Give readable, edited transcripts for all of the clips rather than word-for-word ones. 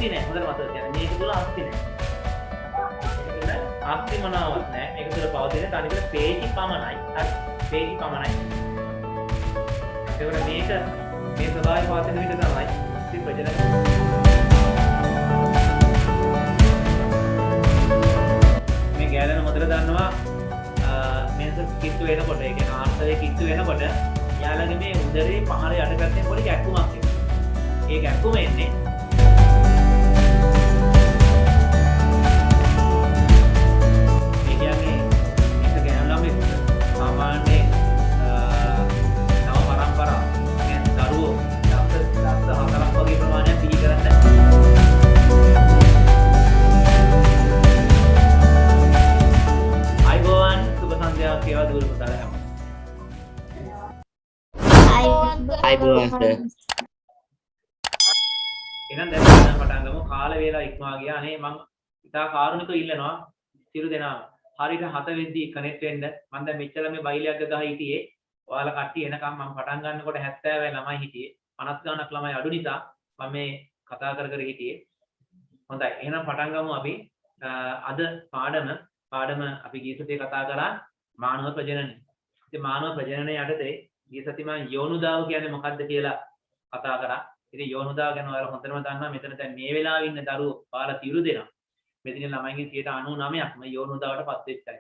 අස්ති නැහැ. හොඳට මතක තියාගන්න. මේක තුල අස්ති නැහැ. අස්ති මොනවත් නැහැ. මේක තුල පවතින තනිකර පේජි පමණයි. හරි. පේජි පමණයි. ඒකට මේක මේ ස්වභාවය පවතින විදිහ තමයි ඉතින් ප්‍රජනන මේ ගෑලන මොදල දන්නවා මේක කිට්ටු වෙනකොට ඒ කියන්නේ ආර්ථවයේ කිට්ටු වෙනකොට යාළගේ මේ උදරේ පහළ යට පැත්තෙන් පොඩි ගැක්කුමක් එනවා. ඒ ගැක්කුම එන්නේ මේ කියන්නේ එක ගෑනු ළමෙක් සාමාන්‍ය නව පරම්පරාව කියන්නේ දරුවෝ දවස් 4ක් වගේ ප්‍රමාණයක් පිළි කරන්න Kewa dulu putar kamu. Hai buruan sir. එහෙනම් දැන් ගන්න පටන් ගමු. කාල වේලා ඉක්මවා ගියා. අනේ මං ඉතා කාරුණිකව ඉල්ලනවා සිරු දෙනාම. හරියට 7 වෙද්දී කනෙක්ට් වෙන්න. මම දැන් මෙච්චර මේ බයිලයක් ගහ හිටියේ. ඔයාලා කට්ටිය එනකම් මම පටන් ගන්නකොට 70 ළමයි හිටියේ. 50 ගණක් ළමයි අඩු නිසා මම මේ කතා කර හිටියේ. හොඳයි. එහෙනම් පටන් ගමු අපි. අද පාඩම අපි ගිය සතියේ කතා කරා මානව ප්‍රජනනය. ඉතින් මානව ප්‍රජනනය යටතේ ගිය සතියේ මම යෝනුදාව කියන්නේ මොකක්ද කියලා කතා කරා. ඉතින් යෝනුදාව ගැන ඔයාලා හොඳටම දන්නවා. මෙතන දැන් මේ වෙලාවේ ඉන්න දරුවෝ පාලා තිරු දෙනවා. මෙතන ළමයින්ගේ 99%ක්ම යෝනුදාවටපත් වෙච්ච අය.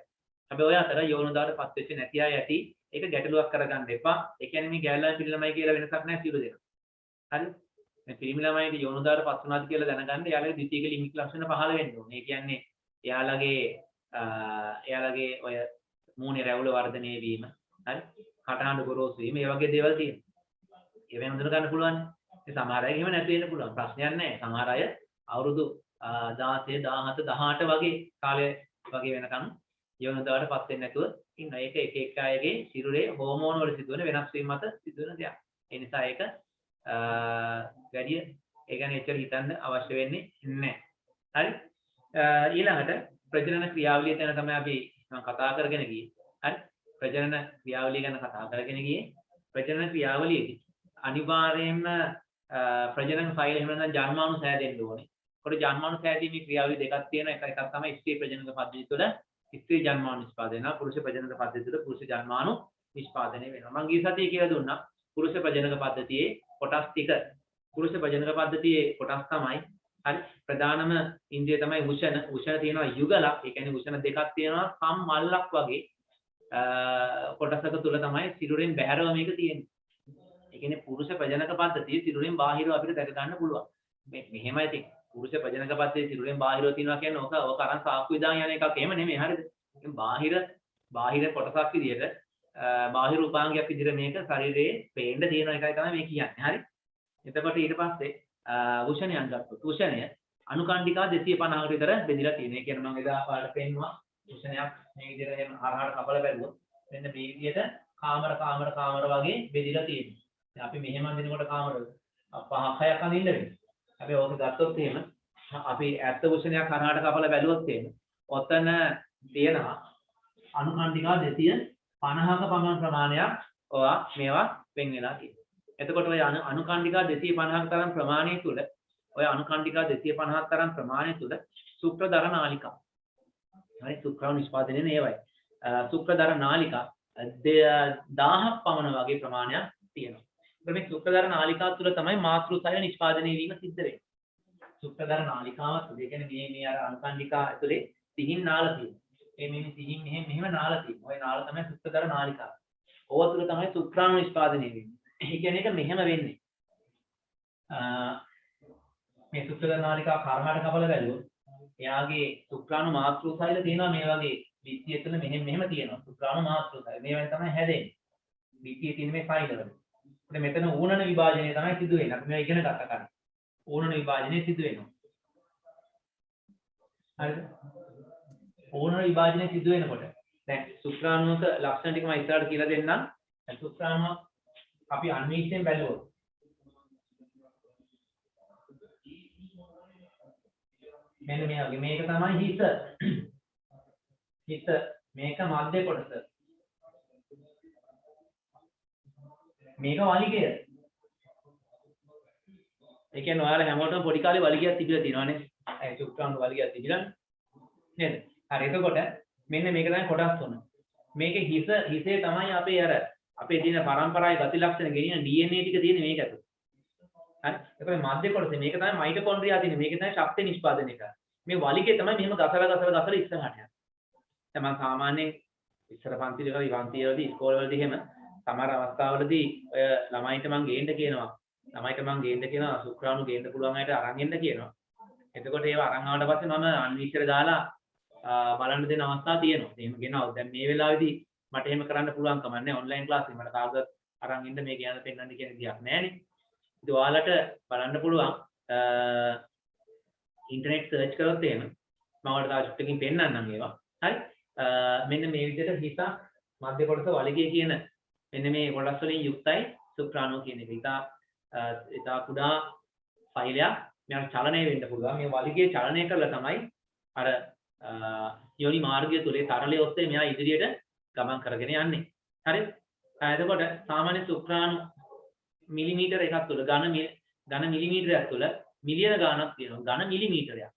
හැබැයි ඔය අතර යෝනුදාවටපත් වෙච්ච නැති අය ඇති. ඒක ගැටලුවක් කරගන්න එපා. ඒ කියන්නේ මේ ගෑල්ලා පිළි ළමයි කියලා වෙනසක් නැහැ තිරු දෙනවා. හරි? මේ පිළිමි ළමයින්ට යෝනුදාවටපත් වුණාද කියලා දැනගන්න එයාලගේ ද්විතීයික ලිංගික ලක්ෂණ පහළ වෙන්න ඕනේ. ඒ කියන්නේ එයාලගේ ඔය මූණේ රැවුල වර්ධනය වීම, හරි? කටහඬ ගොරෝසු වීම, මේ වගේ දේවල් තියෙනවා. ඒවෙන් හඳුන ගන්න පුළුවන්. ඒ සමහර අය එහෙම නැති වෙන්න පුළුවන්. ප්‍රශ්නයක් නැහැ. සමහර අය අවුරුදු 16, 17, 18 වගේ කාලය වගේ වෙනකන් යෝනිදාවටපත් වෙන්නේ නැතුව ඉන්නවා. ඒක එක අයගේ සිරුරේ හෝමෝන වල සිදුවන වෙනස් වීම මත සිදුවන දෙයක්. ඒ නිසා ඒක වැඩි ඒ කියන්නේ එච්චර හිතන්න අවශ්‍ය වෙන්නේ නැහැ. හරි? ඊළඟට ප්‍රජනන ක්‍රියාවලිය ගැන තමයි අපි කතා කරගෙන ගියේ. හරි? ප්‍රජනන ක්‍රියාවලිය ගැන කතා කරගෙන ගියේ. ප්‍රජනන ක්‍රියාවලියේදී අනිවාර්යයෙන්ම ප්‍රජනන ෆයිල් එහෙම නැත්නම් ජන්මාණු සෑදෙන්න ඕනේ. ඒකට ජන්මාණු සෑදීමේ ක්‍රියාවලිය දෙකක් තියෙනවා. එකක් තමයි ස්ත්‍රී ප්‍රජනක පද්ධතිය තුළ ස්ත්‍රී ජන්මාණු නිෂ්පාදනය වෙනවා. පුරුෂ ප්‍රජනක පද්ධතිය තුළ පුරුෂ ජන්මාණු නිෂ්පාදනය වෙනවා. මම ගිය සතියේ කියලා දුන්නා පුරුෂ ප්‍රජනක පද්ධතියේ කොටස් ටික. පුරුෂ ප්‍රජනක පද්ධතියේ කොටස් තමයි හරි ප්‍රධානම ඉන්ද්‍රිය තමයි උෂණ. උෂණ තියෙනවා යුගලක්. ඒ කියන්නේ උෂණ දෙකක් තියෙනවා සම් මල්ලක් වගේ කොටසක තුල තමයි සිරුරෙන් බැහැරව මේක තියෙන්නේ. ඒ කියන්නේ පුරුෂ ප්‍රජනක පද්ධතිය සිරුරෙන් බාහිරව අපිට දැක ගන්න පුළුවන්. මෙහෙමයි තියෙන්නේ. පුරුෂ ප්‍රජනක පද්ධතිය සිරුරෙන් බාහිරව තියෙනවා කියන්නේ ඕක අරන් සාක්කු විදාන යන එකක් එහෙම නෙමෙයි. හරිද? බාහිර කොටසක් විදියට බාහිර උපාංගයක් විදියට මේක ශරීරයේ පේන්න තියෙන එකයි තමයි මේ කියන්නේ. හරි? එතකොට ඊට පස්සේ උෂණයන් ගත්තොත් උෂණය අනුකණ්ඩිකා 250කට විතර බෙදලා තියෙනවා. ඒ කියන්නේ මම එදා පාඩට පෙන්නුවා උෂණයක් මේ විදිහට එහෙම හරහාට කපලා බැලුවොත් මෙන්න මේ විදිහට කාමර වගේ බෙදලා තියෙනවා. දැන් අපි මෙහෙම අඳිනකොට කාමර 5-6ක් අඳින්න වෙනවා. හැබැයි ඕක ගත්තොත් එහෙම අපි ඇත්ත උෂණයක් හරහාට කපලා බැලුවොත් එහෙම ඔතන තියෙනවා අනුකණ්ඩිකා 250ක පමණ ප්‍රමාණයක් ඔයා මේවා වෙන් වෙලා තියෙනවා. එතකොට ඔය අනුකණ්ඩිකා 250ක තරම් ප්‍රමාණය තුල ඔය අනුකණ්ඩිකා 250ක තරම් ප්‍රමාණය තුල සුක්‍රදර නාලිකා හරි සුක්‍රාණු නිෂ්පාදනය නේවයි සුක්‍රදර නාලිකා 1000ක් පමණ වගේ ප්‍රමාණයක් තියෙනවා. ඒත් මේ සුක්‍රදර නාලිකා තුල තමයි මාතෘ සෛල නිෂ්පාදනය වීම සිද්ධ වෙන්නේ. සුක්‍රදර නාලිකාව තුල ඒ කියන්නේ මේ අර අනුකණ්ඩිකා ඇතුලේ සිහින් නාල තියෙනවා. මේ සිහින් මෙහෙම නාල තියෙනවා. ওই නාල තමයි සුක්‍රදර නාලිකාව. ඕව තුල තමයි සුක්‍රාණු නිෂ්පාදනය වෙන්නේ. ඒ කියන්නේ ඒක මෙහෙම වෙන්නේ. මේ සුක්‍රදර නාලිකා කර්මයට කපලා බැලුවොත් එයාගේ සුක්‍රාණු මාතෘ සෛල තියෙනවා මේ වගේ බිත්තිය තුළ මෙහෙම තියෙනවා. සුක්‍රාණු මාතෘ සෛල. මේවෙන් තමයි හැදෙන්නේ. බිත්තියේ තියෙන මේ සෛලවල. ඒත් මෙතන ඌනන විභාජනය තමයි සිදු වෙන්නේ. අපි මේවා ඉගෙන ගත්ත කලින්. ඌනන විභාජනය සිදු වෙනවා. හරිද? ඌනන විභාජනය සිදු වෙනකොට දැන් සුක්‍රාණුක ලක්ෂණ ටික මම ඉස්සරහට කියලා දෙන්නම්. දැන් සුක්‍රාණුව අපි අන්වීක්ෂණයෙන් බැලුවොත් මෙන්න මේ වගේ මේක තමයි හිත මේක මධ්‍ය කොටස මේක වලිගය ඒ කියන්නේ ඔයාලා හැමෝටම පොඩි කාලේ වලිගයක් තිබිලා තියෙනවානේ. ඒ සුක්‍රාණු වලිගයක් තිබිලානේ. නේද? හරි එතකොට මෙන්න මේක තමයි කොටස් තුන. මේකේ හිසේ තමයි අපේ අර අපේ තියෙන පරම්පරාවේ ගති ලක්ෂණ ගෙනියන DNA ටික තියෙන්නේ මේක ඇතුළේ. හරි? ඒකේ මධ්‍ය කොටසේ මේක තමයි මයිටොකොන්ඩ්‍රියා තියෙන්නේ. මේක තමයි ශක්තිය නිෂ්පාදනය කරන්නේ. මේ වලිගේ තමයි මෙහෙම ගසලා ඉස්සරහට යන්නේ. දැන් මම සාමාන්‍යයෙන් ඉස්සර පන්තිවලදී ඉස්කෝලවලදී එහෙම සමහර අවස්ථාවලදී ඔය ළමයින්ට මම ගේන්න කියනවා සුක්‍රාණු ගේන්න පුළුවන් අයට අරන් එන්න කියනවා. එතකොට ඒව අරන් ආවට පස්සේ මම අන්විෂ්ඨර දාලා බලන්න දෙන අවස්ථා තියෙනවා. එහෙම ගෙනාවොත් දැන් මේ වෙලාවේදී මට එහෙම කරන්න පුළුවන් කම නැහැ ඔන්ලයින් ක්ලාස් එකේ. මට කාගවත් අරන් ඉන්න මේ කියන්න පෙන්නන්න කියන දෙයක් නැහැනේ. ඉතින් ඔයාලට බලන්න පුළුවන් ඉන්ටර්නෙට් සර්ච් කරොත් එහෙම මම ඔයාලට තව චුට්ටකින් පෙන්නන්නම් ඒවා. හරි? මෙන්න මේ විදිහට හිත මධ්‍ය කොටස වලිගය කියන මෙන්න මේ කොටස් වලින් යුක්තයි සුක්‍රාණු කියන එක. ඉතා කුඩා ෆයිලයක් මෙයාට චලනය වෙන්න පුළුවන්. මේ වලිගය චලනය කරලා තමයි අර යෝනි මාර්ගය තුලේ තරලයේ ඔස්සේ මෙයා ඉදිරියට ගමන් කරගෙන යන්නේ. හරි? එතකොට සාමාන්‍ය සුක්‍රාණු මිලිමීටර එකක් තුල ඝන මිලිමීටරයක් තුල මිලියන ගාණක් තියෙනවා. ඝන මිලිමීටරයක්.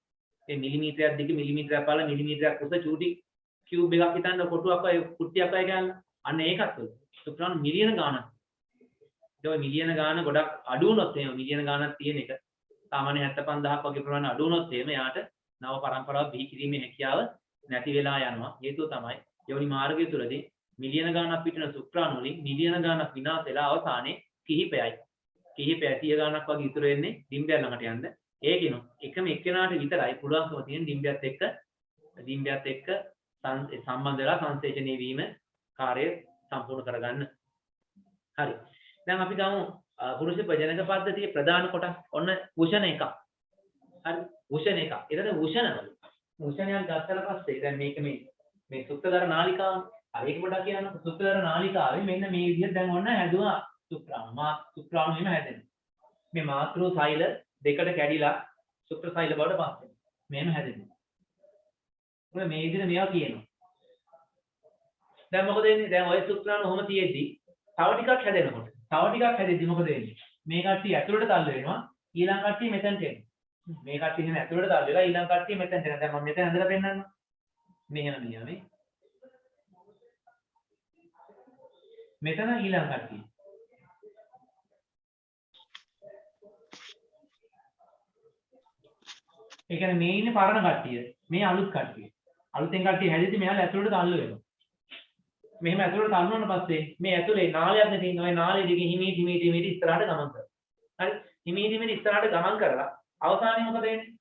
ඒ මිලිමීටරයක් දිග මිලිමීටරයක් පහළ මිලිමීටරයක් උස චූටි කියුබ් එකක් හිතන්න කොටුවක් වගේ කුට්ටියක් වගේ ගන්න. අන්න ඒකත් තුල සුක්‍රාණු මිලියන ගාණක්. ඒ මිලියන ගාණ ගොඩක් අඩු වුණොත් එහෙම මිලියන ගාණක් තියෙන එක සාමාන්‍ය 75000ක් වගේ ප්‍රමාණයක් අඩු වුණොත් එහෙම යාට නව පරම්පරාවක් බිහි කිරීමේ හැකියාව නැති වෙලා යනවා. හේතුව තමයි යෝනි මාර්ගය තුලදී මිලියන ගාණක් පිටින සුක්‍රාණු වලින් මිලියන ගාණක් විනාශ වෙලා අවසානයේ කිහිපයයි 100 ගාණක් වගේ ඉතුරු වෙන්නේ ඩිම්බයක් ළඟට යන්න. ඒකිනු එකම එක්කෙනාට විතරයි පුළුවන්කම තියෙන ඩිම්බයත් එක්ක සම්බන්ධ වෙලා සංශ්ලේෂණය වීම කාර්යය සම්පූර්ණ කරගන්න. හරි. දැන් අපි ගමු පුරුෂ ප්‍රජනක පද්ධතියේ ප්‍රධාන කොටස් ඔන්න වුෂණ එකක්. හරි. වුෂණ එකක්. එතන වුෂණවල. වුෂණයක් ගත්තට පස්සේ දැන් මේක මේ සුක්තදර නාලිකාව. හරි ඒක පොඩ්ඩක් කියන්න. සුක්තදර නාලිකාවේ මෙන්න මේ විදිහට දැන් ඔන්න හැදුවා සුක්‍රාණු එහෙම හැදෙනවා. මේ මාතෘ සෛල දෙකට කැඩිලා සුක්‍ර සෛල බවට පත් වෙනවා. මෙහෙම හැදෙනවා. මොකද මේ විදිහට මේවා කියනවා. දැන් මොකද වෙන්නේ? දැන් ඔය සුක්‍රාණු ඔහොම තියෙද්දි තව ටිකක් හැදෙද්දි මොකද වෙන්නේ? මේ කට්ටිය ඇතුළට තල්ලු වෙනවා. ඊළඟ කට්ටිය මෙතනට එනවා. මේ කට්ටිය එහෙම ඇතුළට තල්ලු වෙලා ඊළඟ කට්ටිය මෙතනට එනවා. දැන් මම මෙතන ඇඳලා පෙන්නන්නම්. මෙහෙම මේ. මෙතන ඊළඟ කට්ටිය. ඒ කියන්නේ මේ ඉන්නේ පරණ කට්ටිය. මේ අලුත් කට්ටිය. අලුතෙන් කට්ටිය හැදෙද්දි මෙයාලා ඇතුළට තල්ලු වෙනවා. මෙහෙම ඇතුළට තල්ලුනට පස්සේ මේ ඇතුලේ නාලයක් තියෙනවා. ඒ නාලේ දිගේ හිමීට ඉස්සරහට ගමන් කරනවා. හරි? හිමීට ඉස්සරහට ගමන් කරලා අවසානයේ මොකද වෙන්නේ?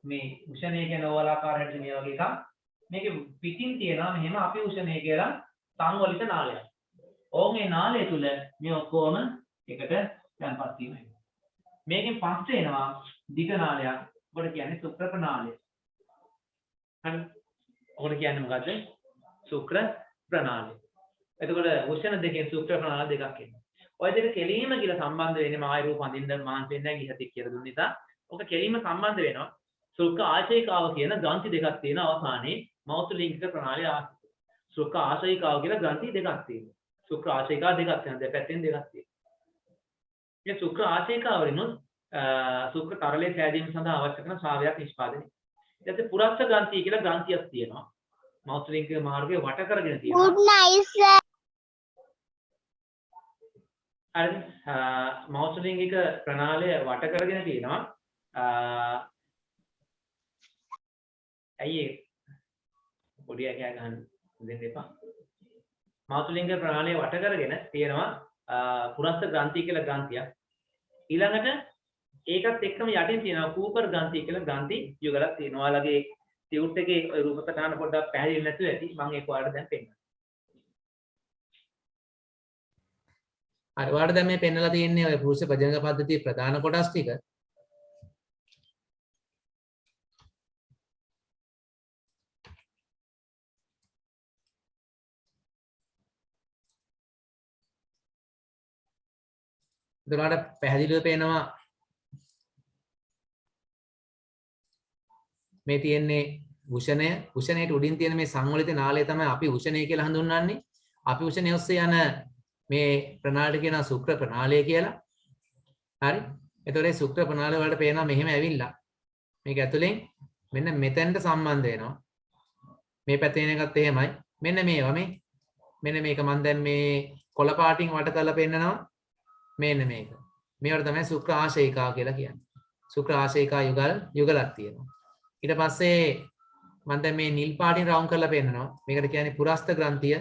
මේ උෂණය කියන ඕලාකාරයට මේ වගේ එකක්. මේකේ පිටින් තියෙනවා මෙහෙම අපි උෂණය කියලා සංවලිත නාලයක්. ඕන් මේ නාලය තුල මේ ඔක්කොම එකට තැන්පත් වීම. මේකෙන් පස්සේ එනවා දිග නාලයක්. ඔකට කියන්නේ සුක්‍ර ප්‍රනාලය. හරි? ඔකට කියන්නේ මොකද්ද? සුක්‍ර ප්‍රනාලය. එතකොට උෂණ දෙකේ සුක්‍ර ප්‍රනාල දෙකක් එනවා. ඔය දෙක කෙලීම කියලා සම්බන්ධ වෙන්නේ මාය රූප අඳින්න මාන්ත වෙන්නේ නැහැ ඉහතික් කියලා දුන්න නිසා. ඔක කෙලීම සම්බන්ධ වෙනවා. සුක්‍ර ආශයිකාව කියන ග්‍රන්ථි දෙකක් තියෙන අවසානයේ මෞතු ලිංගික ප්‍රනාලය ආශ්‍රිත. සුක්‍ර ආශයිකාව කියලා ග්‍රන්ථි දෙකක් තියෙනවා. සුක්‍ර ආශයිකාව දෙකක් තියෙනවා. දෙපැත්තෙන් දෙකක් තියෙනවා. මේ සුක්‍ර ආශයිකාව වලින් සුක්‍ර තරලයේ සෑදීම සඳහා අවශ්‍ය කරන ශ්‍රාවයක් නිෂ්පාදනය. ඊට පස්සේ පුරස්ස ග්‍රන්ථිය කියලා ග්‍රන්ථියක් තියෙනවා. මෞතු ලිංගික මාර්ගය වට කරගෙන තියෙනවා. Good night, sir. හරි මෞතු ලිංගික ප්‍රනාලය වට කරගෙන තියෙනවා. ඇයි පොඩි එකා ගන්න දෙන්න එපා. මෞතු ලිංගික ප්‍රනාලය වට කරගෙන තියෙනවා පුරස්ස ග්‍රන්ථිය කියලා ග්‍රන්ථියක්. ඊළඟට ඒකත් එක්කම යටින් තියෙනවා කූපර් ග්‍රන්ථිය කියලා ග්‍රන්ථි යුගලක් තියෙනවා. ඔයාලගේ ටියුට් එකේ ඔය රූප සටහන පොඩ්ඩක් පැහැදිලි නැතුව ඇති. මම ඒක ඔයාලට දැන් පෙන්නනවා. හරි ඔයාලට දැන් මේ පෙන්නලා තියෙන්නේ ඔය පුරුෂ ප්‍රජනක පද්ධතියේ ප්‍රධාන කොටස් ටික. ඔයාලට පැහැදිලිව පේනවා මේ තියෙන්නේ උෂණය. උෂණයට උඩින් තියෙන මේ සංවලිත නාලය තමයි අපි උෂණය කියලා හඳුන්වන්නේ. අපි උෂණය ඔස්සේ යන මේ ප්‍රනාලයට කියනවා සුක්‍ර ප්‍රනාලය කියලා. හරි. එතකොට ඒ ශුක්‍ර ප්‍රනාලය වලට පේනවා මෙහෙම ඇවිල්ලා. මේක ඇතුලෙන් මෙන්න මෙතෙන්ට සම්බන්ධ වෙනවා. මේ පැත්තේ එන එකත් එහෙමයි. මෙන්න මේවා මේ. මෙන්න මේක මම දැන් මේ කොළ පාටින් වට කරලා පෙන්නනවා. මෙන්න මේක. මේවට තමයි ශුක්‍ර ආශේයිකා කියලා කියන්නේ. ශුක්‍ර ආශේයිකා යුගලක් තියෙනවා. ඊට පස්සේ මම දැන් මේ නිල් පාටින් රවුම් කරලා පෙන්නනවා. මේකට කියන්නේ පුරස්ත ග්‍රන්ථිය.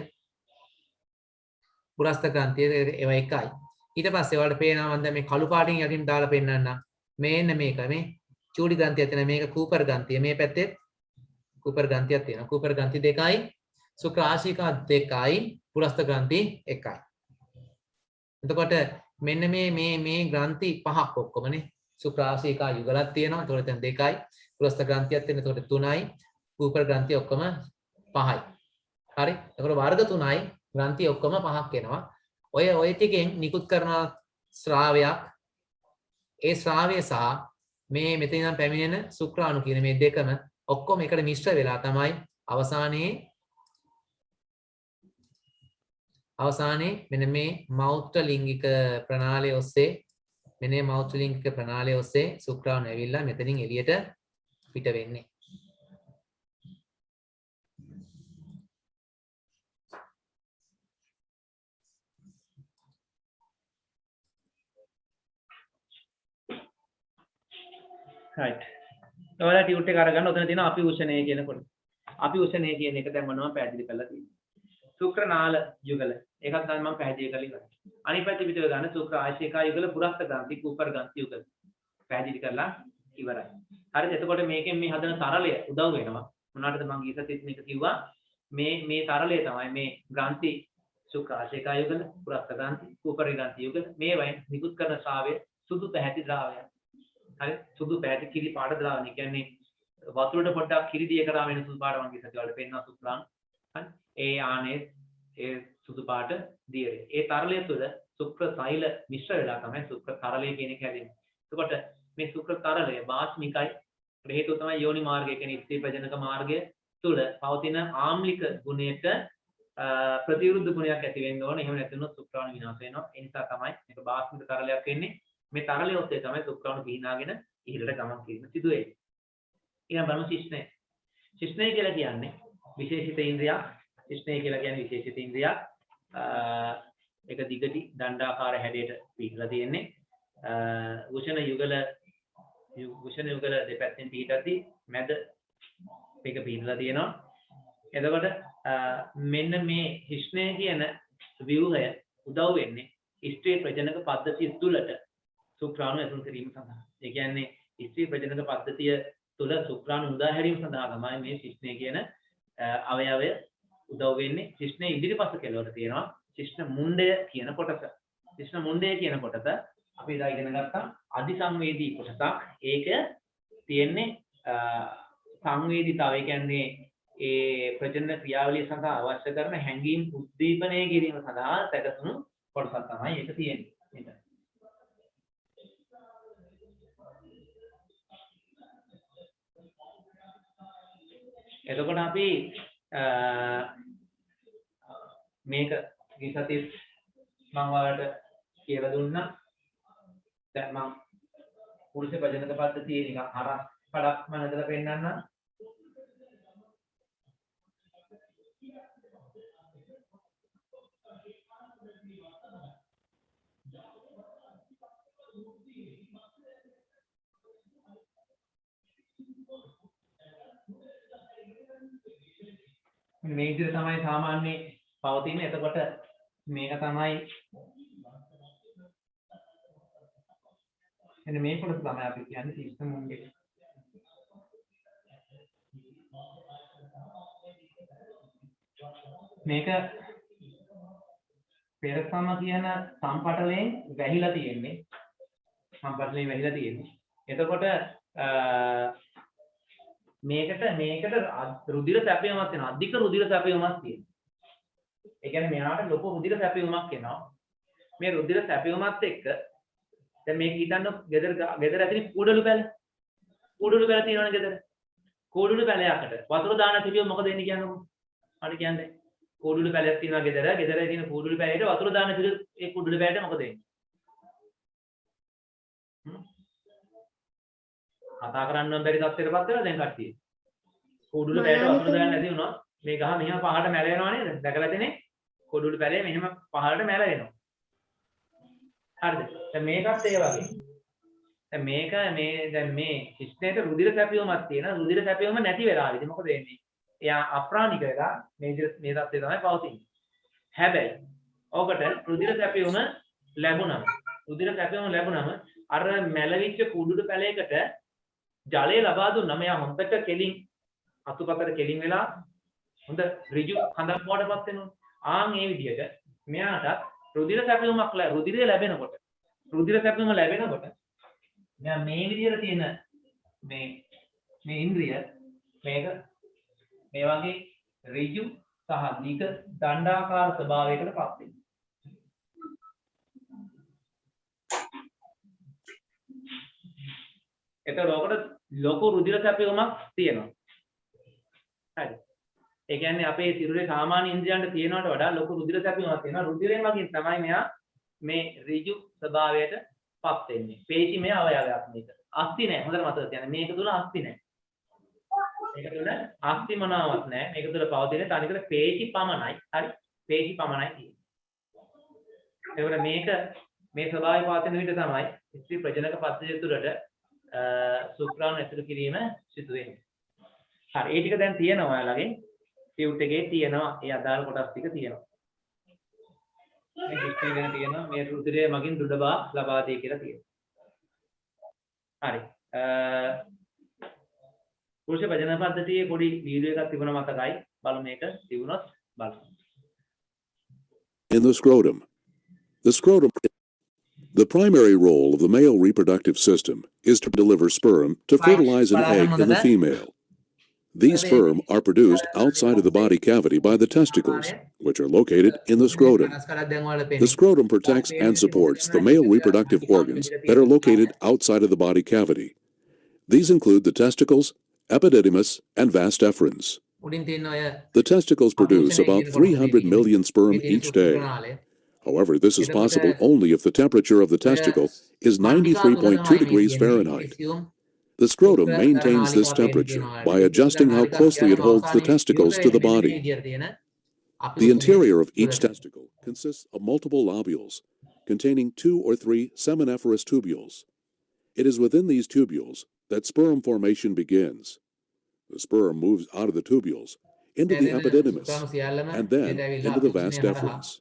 පුරස්ත ග්‍රන්ථිය ඒවා එකයි. ඊට පස්සේ ඔයාලට පේනවා මම දැන් මේ කළු පාටින් යටින් දාලා පෙන්නන්නම්. මේන්න මේක මේ චූඩි ග්‍රන්ථිය තියෙන මේක කූපර් ග්‍රන්ථිය. මේ පැත්තේ කූපර් ග්‍රන්ථියක් තියෙනවා. කූපර් ග්‍රන්ථි දෙකයි ශුක්‍ර ආශේයිකා දෙකයි පුරස්ත ග්‍රන්ථි එකයි. එතකොට මෙන්න මේ ග්‍රන්ථි පහක් ඔක්කොමනේ ශුක්‍ර ආශේයිකා යුගලක් තියෙනවා. එතකොට දැන් දෙකයි පුරස්ත ග්‍රන්ථියක් තියෙන. එතකොට තුනයි කූපර් ග්‍රන්ථි ඔක්කොම පහයි. හරි. එතකොට වර්ග තුනයි ග්‍රන්ථි ඔක්කොම පහක් එනවා. ඔය ටිකෙන් නිකුත් කරන ශ්‍රාවයක් ඒ ශ්‍රාවය සහ මේ මෙතන ඉඳන් පැමිණෙන ශුක්‍රාණු කියන මේ දෙකම ඔක්කොම එකට මිශ්‍ර වෙලා තමයි අවසානයේ මෙන්න මේ මෞත්‍ර ලිංගික ප්‍රණාලය ඔස්සේ මෙන්න මේ මෞත්‍ර ලිංගික ප්‍රණාලය ඔස්සේ ශුක්‍රාණු ඇවිල්ලා මෙතනින් එළියට පිට වෙන්නේ. right. ඔයාලා ටියුට් එක අරගන්න ඔතන තියෙනවා අපි උෂණය කියන කොට. අපි උෂණය කියන එක දැන් මොනවද පැහැදිලි කරලා තියෙන්නේ. ශුක්‍ර නාල යුගල. ඒකත් තමයි මම පැහැදිලි කරලා ඉවරයි. අනිත් පැත්තේ පිටව ගන්න ශුක්‍ර ආශේයිකා යුගල පුරස්ත ග්‍රන්ථි කූපර් ග්‍රන්ථි යුගල. පැහැදිලි කරලා ඉවරයි. හරිද? එතකොට මේකෙන් මේ හදන තරලය උදව් වෙනවා. මොනවටද මම ඊසතිත් මේක කිව්වා. මේ තරලය තමයි මේ ග්‍රන්ථි ශුක්‍ර ආශේයිකා යුගල පුරස්ත ග්‍රන්ථි කූපර් ග්‍රන්ථි යුගල මේ වයින් නිකුත් කරන ශ්‍රාවය සුදු පැහැති ද්‍රාවයක්. හරි සුදු පැහැති කිරි පාට ද්‍රාවණය කියන්නේ වතුරට පොඩ්ඩක් කිරි දිය කරා වෙන සුදු පාට වගේ සතිය වල පෙන්වන සුක්‍රාණ හරි ඒ ආනේ ඒ සුදු පාට දියරේ ඒ තරලය තුළ සුක්‍ර සෛල මිශ්‍ර වෙලා තමයි සුක්‍ර තරලය කියන එක හැදෙන්නේ. එතකොට මේ සුක්‍ර තරලය බාස්මිකයි හේතුව තමයි යෝනි මාර්ගය කියන්නේ ස්ත්‍රී ප්‍රජනක මාර්ගය තුළ පවතින ආම්ලික ගුණයට ප්‍රතිවිරුද්ධ ගුණයක් ඇති වෙන්න ඕන. එහෙම නැත්නම් සුක්‍රාණු විනාශ වෙනවා. ඒ නිසා තමයි මේක බාස්මික තරලයක් වෙන්නේ. මේ තරලය ඔස්සේ තමයි සුක්‍රාණු පිහිනාගෙන ඉහළට ගමන් කිරීම සිදු වෙන්නේ. ඊළඟ බලමු ශිෂ්ණය. ශිෂ්ණය කියලා කියන්නේ විශේෂිත ඉන්ද්‍රියක්. ශිෂ්ණය කියලා කියන්නේ විශේෂිත ඉන්ද්‍රියක්. ඒක දිගටි දණ්ඩාකාර හැඩයට පිහිටලා තියෙන්නේ. උෂණ යුගල දෙපැත්තෙන් පිහිටද්දී මැද මේක පිහිටලා තියෙනවා. එතකොට මෙන්න මේ ශිෂ්ණය කියන ව්‍යුහය උදව් වෙන්නේ ස්ත්‍රී ප්‍රජනක පද්ධතිය තුළට සුක්‍රාණු ඇතුළු කිරීම සඳහා. ඒ කියන්නේ ස්ත්‍රී ප්‍රජනක පද්ධතිය තුළ සුක්‍රාණු උදා හැරීම සඳහා තමයි මේ ශිෂ්ණය කියන අවයවය උදව් වෙන්නේ. ශිෂ්ණය ඉදිරිපස කෙළවර තියෙනවා ශිෂ්ණ මුණ්ඩය කියන කොටස. ශිෂ්ණ මුණ්ඩය කියන කොටස අපි ඉදා ඉගෙන ගත්තා අධිසංවේදී කොටසක්. ඒක තියෙන්නේ සංවේදීතාවය කියන්නේ ඒ ප්‍රජනන ක්‍රියාවලිය සඳහා අවශ්‍ය කරන හැඟීම් උද්දීපනය කිරීම සඳහා සැකසුණු කොටසක් තමයි ඒක තියෙන්නේ. එතකොට අපි මේක ගිසතිත් මම ඔයාලට කියලා දුන්නා. දැන් මම පුරුෂ ප්‍රජනක පද්ධතියේ නිකන් හරස් කඩක් මනදලා පෙන්නන්න. මේ විදිහට තමයි සාමාන්‍ය පවතින්නේ. එතකොට මේක තමයි එන්නේ මේ කොටස තමයි අපි කියන්නේ ශිෂ්ණ මුණ්ඩය. මේක පෙරසම කියන සම්පටලයෙන් වැහිලා තියෙන්නේ. එතකොට මේකට රුධිර සැපයීමක් වෙනවා. අධික රුධිර සැපයීමක් තියෙනවා. ඒ කියන්නේ මෙයාට ලොකු රුධිර සැපයීමක් එනවා. මේ රුධිර සැපයීමත් එක්ක දැන් මේක හිතන්න ගෙදර ඇතුලේ කූඩළු පැල තියෙනවනේ ගෙදර. කූඩළු පැලයකට වතුර දාන තිබියොත් මොකද වෙන්නේ කියන්නකෝ. හරි කියන්නේ. කූඩළු පැලයක් තියෙනවා ගෙදර. ගෙදරේ තියෙන කූඩළු පැලයට වතුර දාන තිබියොත් ඒ කූඩළු පැලයට මොකද වෙන්නේ? කතා කරන්න බැරි තත්ත්වයකටපත් වෙලා දැන් කට්ටිය. කුඩුළු පැලට වතුර දාන්න නැති වුණොත් මේ ගහ මෙහෙම පහළට මැල වෙනවා නේද? දැකලා තියෙන්නේ කුඩුළු පැලේ මෙහෙම පහළට මැල වෙනවා. හරිද? දැන් මේකත් ඒ වගේ. දැන් මේක දැන් මේ ශිෂ්ටයට රුධිර සැපයුමක් තියෙන රුධිර සැපයුම නැති වෙලාවෙදි මොකද වෙන්නේ? එයා අප්‍රාණික වෙලා මේ තත්ත්වය තමයි පවතින්නේ. හැබැයි ඔකට රුධිර සැපයුම ලැබුණම අර මැලවිච්ච කුඩුළු පැලයකට ජලය ලබා දුන්නම එයා හොඳට කෙලින් අතුපතර කෙලින් වෙලා හොඳ ඍජු හඳක් වඩපත් වෙනවා. ආන් මේ විදිහට මෙයාට රුධිර සැපයුමක් රුධිරය ලැබෙනකොට මෙයා මේ විදිහට තියෙන මේ ඉන්ද්‍රිය මේක මේ වගේ ඍජු සහ දිග දණ්ඩාකාර ස්වභාවයකට පත් වෙනවා. එතකොට ඔකට ලොකු රුධිර සැපයුමක් තියෙනවා. හරි. ඒ කියන්නේ අපේ සිරුරේ සාමාන්‍ය ඉන්ද්‍රියන්ට තියෙනවට වඩා ලොකු රුධිර සැපයුමක් තියෙනවා. රුධිරයෙන් මගින් තමයි මෙයා මේ ඍජු ස්වභාවයට පත් වෙන්නේ. පේශිමය අවයවයක් මේක. අස්ථි නැහැ. හොඳට මතක තියාගන්න. මේක තුල අස්ථි නැහැ. මේක තුල අස්ථි මොනවත් නැහැ. මේක තුල පවතින තනිකර පේශි පමණයි. හරි. පේශි පමණයි තියෙන්නේ. ඒකට මේ ස්වභාවය පවතින විදිහ තමයි ස්ත්‍රී ප්‍රජනක පද්ධතිය තුළට සුක්‍රාණු ඇතුළු කිරීම සිදු වෙන්නේ. හරි. ඒ ටික දැන් තියෙනවා ඔයාලගේ ටියුට් එකේ තියෙනවා. ඒ අදාළ කොටස් ටික තියෙනවා. මේ ඩිස්ප්ලේ එකේ තියෙනවා මේ රුධිරය මගින් දෘಢබව ලබා දෙයි කියලා තියෙනවා. හරි. පුරුෂ ප්‍රජනන පද්ධතියේ පොඩි වීඩියෝ එකක් තිබුණා මතකයි. බලමු මේක තිබුණොත් බලමු. In the scrotum. The primary role of the male reproductive system is to deliver sperm to fertilize an egg in the female. These sperm are produced outside of the body cavity by the testicles, which are located in the scrotum. The scrotum protects and supports the male reproductive organs that are located outside of the body cavity. These include the testicles, epididymis, and vas deferens. The testicles produce about 300 million sperm each day. However, this is possible only if the temperature of the testicle is 93.2 degrees Fahrenheit. The scrotum maintains this temperature by adjusting how closely it holds the testicles to the body. The interior of each testicle consists of multiple lobules containing 2 or 3 seminiferous tubules. It is within these tubules that sperm formation begins. The sperm moves out of the tubules into the epididymis and then into the vas deferens.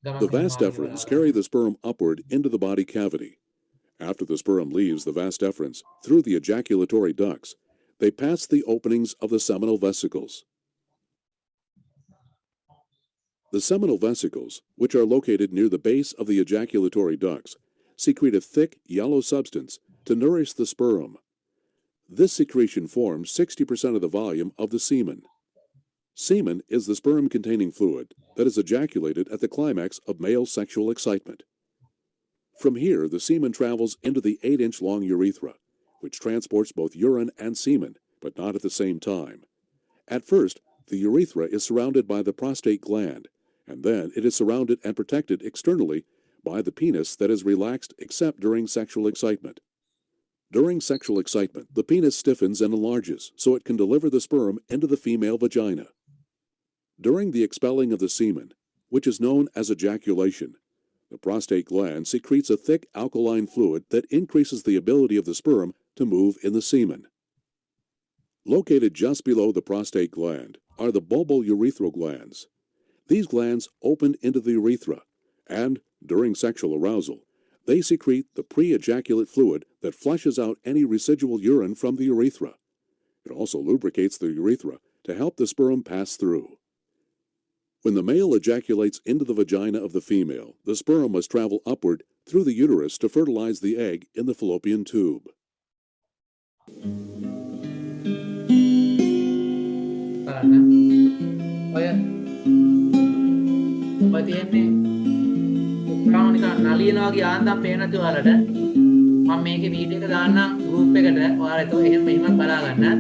The vas deferens carry the sperm upward into the body cavity. After the sperm leaves the vas deferens through the ejaculatory ducts, they pass the openings of the seminal vesicles. The seminal vesicles, which are located near the base of the ejaculatory ducts, secrete a thick yellow substance to nourish the sperm. This secretion forms 60% of the volume of the semen. Semen is the sperm-containing fluid that is ejaculated at the climax of male sexual excitement. From here, the semen travels into the 8-inch long urethra, which transports both urine and semen, but not at the same time. At first, the urethra is surrounded by the prostate gland, and then it is surrounded and protected externally by the penis that is relaxed except during sexual excitement. During sexual excitement, the penis stiffens and enlarges so it can deliver the sperm into the female vagina. During the expelling of the semen, which is known as ejaculation, the prostate gland secretes a thick alkaline fluid that increases the ability of the sperm to move in the semen. Located just below the prostate gland are the bulbourethral glands. These glands open into the urethra, and, during sexual arousal, they secrete the pre-ejaculate fluid that flushes out any residual urine from the urethra. It also lubricates the urethra to help the sperm pass through. When the male ejaculates into the vagina of the female, the sperm must travel upward through the uterus to fertilize the egg in the fallopian tube. නලියනවාගේ ආන්දම් පේනතු වලට මම මේකේ video එක දාන්නම් group එකට ඔයාලා ඒක එහෙම මෙහෙම බලා ගන්න.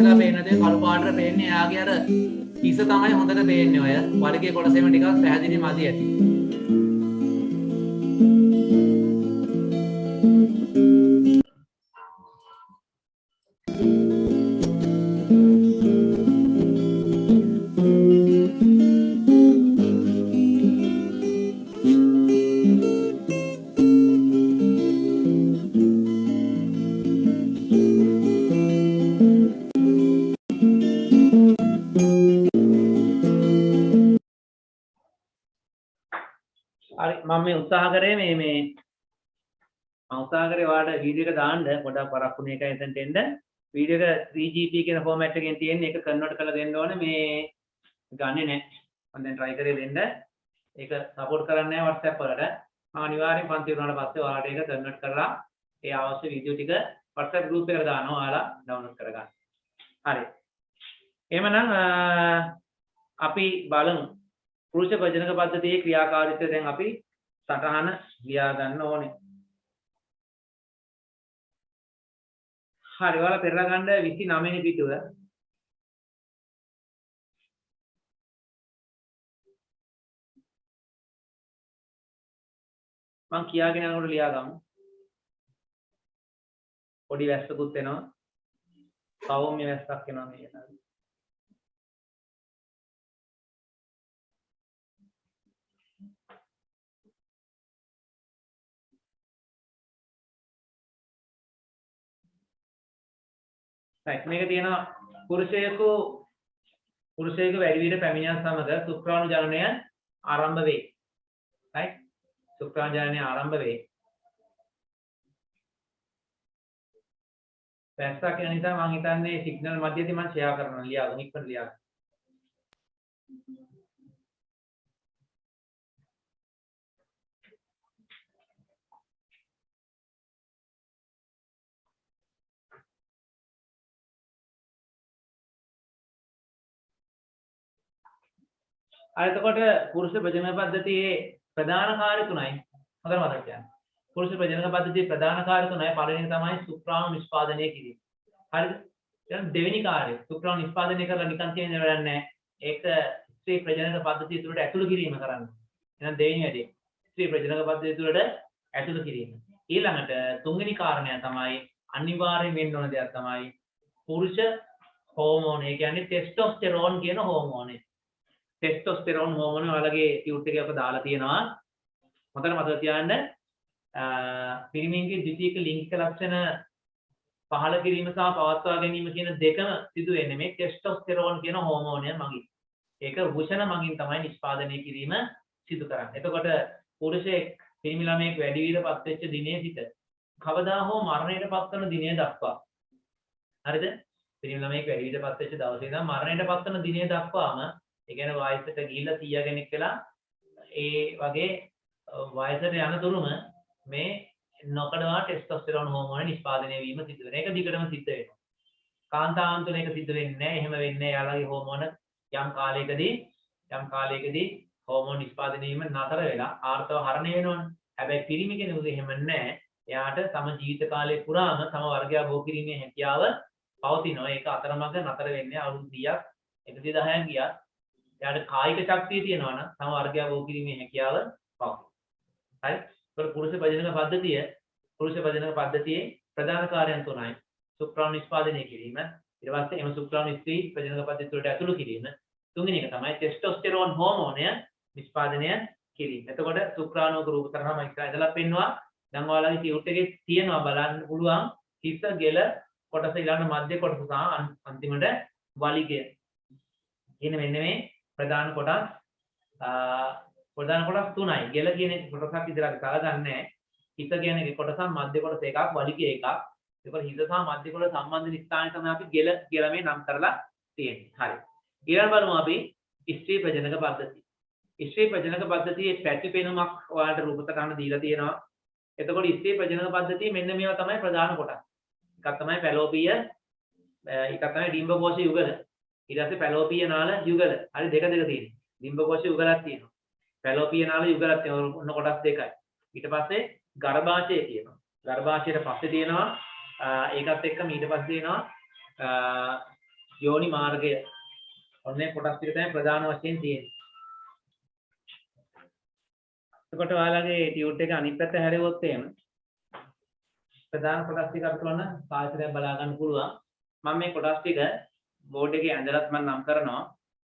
ඉස්සලා පේන දේ කළු පාටට පේන්නේ එයාගේ අර හිස තමයි හොඳට පේන්නේ ඔය වලිගේ කොටසෙම ටිකක් පැහැදිලි මදි ඇති මම මේ උත්සාහ කරේ මේ මම උත්සාහ කරේ ඔයාලට වීඩියෝ එක දාන්න පොඩක් පරක්කුණ එකයි එතනට එන්න වීඩියෝ එක 3GP කියන ෆෝමැට් එකෙන් තියෙන්නේ ඒක කන්වර්ට් කරලා දෙන්න ඕනේ මේ ගන්නේ නැහැ මම දැන් try කරේ දෙන්න ඒක සපෝට් කරන්නේ නැහැ WhatsApp වලට මම අනිවාර්යෙන් පන්ති වුණාට පස්සේ ඔයාලට ඒක කන්වර්ට් කරලා ඒ අවශ්‍ය වීඩියෝ ටික WhatsApp group එකට දානවා ඔයාලා ඩවුන්ලෝඩ් කරගන්න හරි එහෙමනම් අපි බලමු පුරුෂ ප්‍රජනක පද්ධතියේ ක්‍රියාකාරීත්වය දැන් අපි සටහන ලියා ගන්න ඕනේ. හරි ඔයාලා පෙරලා ගන්න 29 වෙනි පිටුව. මම කියාගෙන යනකොට ලියා ගමු. පොඩි වැස්සකුත් එනවා. සෞම්‍ය වැස්සක් එනවා මේ යනවා. මේක තියෙනවා පුරුෂයෙකු වැඩි විට පැමිණීම සමග සුක්‍රාණු ජනනය ආරම්භ වේ. right? සුක්‍රාණු ජනනය ආරම්භ වේ. වැස්සා කියන නිසා මම හිතන්නේ සිග්නල් මැදදී මම ෂෙයා කරනවා ලියාගෙන ඉක්මනට ලියාගන්න. එතකොට පුරුෂ ප්‍රජනන පද්ධතියේ ප්‍රධාන කාර්ය තුනයි. හොඳට මතක තියාගන්න. පුරුෂ ප්‍රජනන පද්ධතියේ ප්‍රධාන කාර්ය තුනයි. පළවෙනි තමයි සුක්‍රාණු නිෂ්පාදනය කිරීම. හරිද? ඊළඟ දෙවෙනි කාර්යය සුක්‍රාණු නිෂ්පාදනය කරලා නිකන් තියෙන වැඩක් නැහැ. ඒක ස්ත්‍රී ප්‍රජනන පද්ධතිය තුළට ඇතුළු කිරීම කරන්න. එහෙනම් දෙවෙනි වැඩේ ස්ත්‍රී ප්‍රජනන පද්ධතිය තුළට ඇතුළු කිරීම. ඊළඟට තුන්වෙනි කාරණය තමයි අනිවාර්යයෙන් වෙන්න ඕන දෙයක් තමයි පුරුෂ හෝමෝන. ඒ කියන්නේ ටෙස්ටොස්ටෙරෝන් කියන හෝමෝනේ. ටෙස්ටොස්ටෙරෝන් හෝමෝන ඔයාලගේ ටියුට් එකේ ඔක දාලා තියෙනවා. හොඳට මතක තියාගන්න. පිරිමින්ගේ ද්විතීයික ලිංගික ලක්ෂණ පහළ කිරීම සහ පවත්වා ගැනීම කියන දෙකම සිදු වෙන්නේ මේ ටෙස්ටොස්ටෙරෝන් කියන හෝමෝනය මගින්. ඒක වෘෂණ මගින් තමයි නිෂ්පාදනය කිරීම සිදු කරන්නේ. එතකොට පුරුෂයෙක් පිරිමි ළමයෙක් වැඩි විරපත් වෙච්ච දිනේ සිට කවදා හෝ මරණයට පත් වන දිනය දක්වා. හරිද? පිරිමි ළමයෙක් වැඩි විරපත් වෙච්ච දවසේ ඉඳන් මරණයට පත් වන දිනය දක්වාම ඒ කියන්නේ වයසට ගිහිල්ලා 100 කෙනෙක් වෙලා ඒ වගේ වයසට යන තුරුම මේ නොකඩවා ටෙස්ටොස්ටෙරෝන් හෝමෝන නිෂ්පාදනය වීම සිදු වෙනවා. ඒක දිගටම සිද්ධ වෙනවා. කාන්තාවන් තුළ ඒක සිද්ධ වෙන්නේ නැහැ. එහෙම වෙන්නේ යාළගේ හෝමෝන යම් කාලයකදී හෝමෝන නිෂ්පාදනය වීම නතර වෙලා ආර්ථව හරණය වෙනවනේ. හැබැයි පිරිමි කෙනෙකුගේ එහෙම නැහැ. එයාට තම ජීවිත කාලය පුරාම තම වර්ගය භෝග කිරීමේ හැකියාව පවතිනවා. ඒක අතරමඟ නතර වෙන්නේ අවුරුදු 100ක් 110ක් ගියා. එයාට කායික ශක්තිය තියෙනවා නම් තම වර්ගය භෝග කිරීමේ හැකියාව පවතිනවා. හරි? ඒකට පුරුෂ ප්‍රජනන පද්ධතියේ ප්‍රධාන කාර්යයන් තුනයි. සුක්‍රාණු නිෂ්පාදනය කිරීම, ඊට පස්සේ එම සුක්‍රාණු ස්ත්‍රී ප්‍රජනන පද්ධතිය තුළට ඇතුළු කිරීම, තුන්වෙනි එක තමයි ටෙස්ටොස්ටෙරෝන් හෝමෝනය නිෂ්පාදනය කිරීම. එතකොට සුක්‍රාණුක රූප තරම මම ඉස්සරහදලා පෙන්නවා. දැන් ඔයාලගේ ටියුට් එකේ තියෙනවා බලන්න පුළුවන් හිස ගෙල කොටස ඊළඟ මධ්‍ය කොටස සහ අන්තිමට වලිගය. කියන මෙන්න මේ ප්‍රධාන කොටස් තුනයි. ගෙල කියන කොටසක් විතරක් ගලගන්නේ. හිස කියන එක කොටසක් මධ්‍ය කොටස එකක් වලිගය එකක්. ඒකවල හිස සහ මධ්‍ය කොටස සම්බන්ධ ස්ථානය තමයි අපි ගෙල කියලා මේ නම් කරලා තියෙන්නේ. හරි. ඊළඟ බලමු අපි ස්ත්‍රී ප්‍රජනක පද්ධතිය. ස්ත්‍රී ප්‍රජනක පද්ධතියේ පැටි පෙනුමක් ඔයාලට රූපසටහන දීලා තියෙනවා. එතකොට ස්ත්‍රී ප්‍රජනක පද්ධතිය මෙන්න මේවා තමයි ප්‍රධාන කොටස්. එකක් තමයි පැලෝපිය, එකක් තමයි ඩිම්බකෝෂ යුගල. ඊට පස්සේ පැලෝපිය නාල යුගල. හරි දෙක තියෙනවා. ඩිම්බකෝෂ යුගලක් තියෙනවා. පැලෝපිය නාල යුගලක් තියෙනවා. ඔන්න කොටස් දෙකයි. ඊට පස්සේ ගර්භාෂය තියෙනවා. ගර්භාෂයට පස්සේ තියෙනවා ඒකත් එක්කම ඊට පස්සේ තියෙනවා යෝනි මාර්ගය. ඔන්නේ කොටස් ටික තමයි ප්‍රධාන වශයෙන් තියෙන්නේ. එතකොට ඔයාලගේ ටියුට් එක අනිත් පැත්ත හැරෙවොත් එහෙම ප්‍රධාන කොටස් ටික අපිට ඔන්න පාඩියක් බලා ගන්න පුළුවන්. මම මේ කොටස් ටික බෝඩ් එකේ ඇඳලත් මම නම් කරනවා.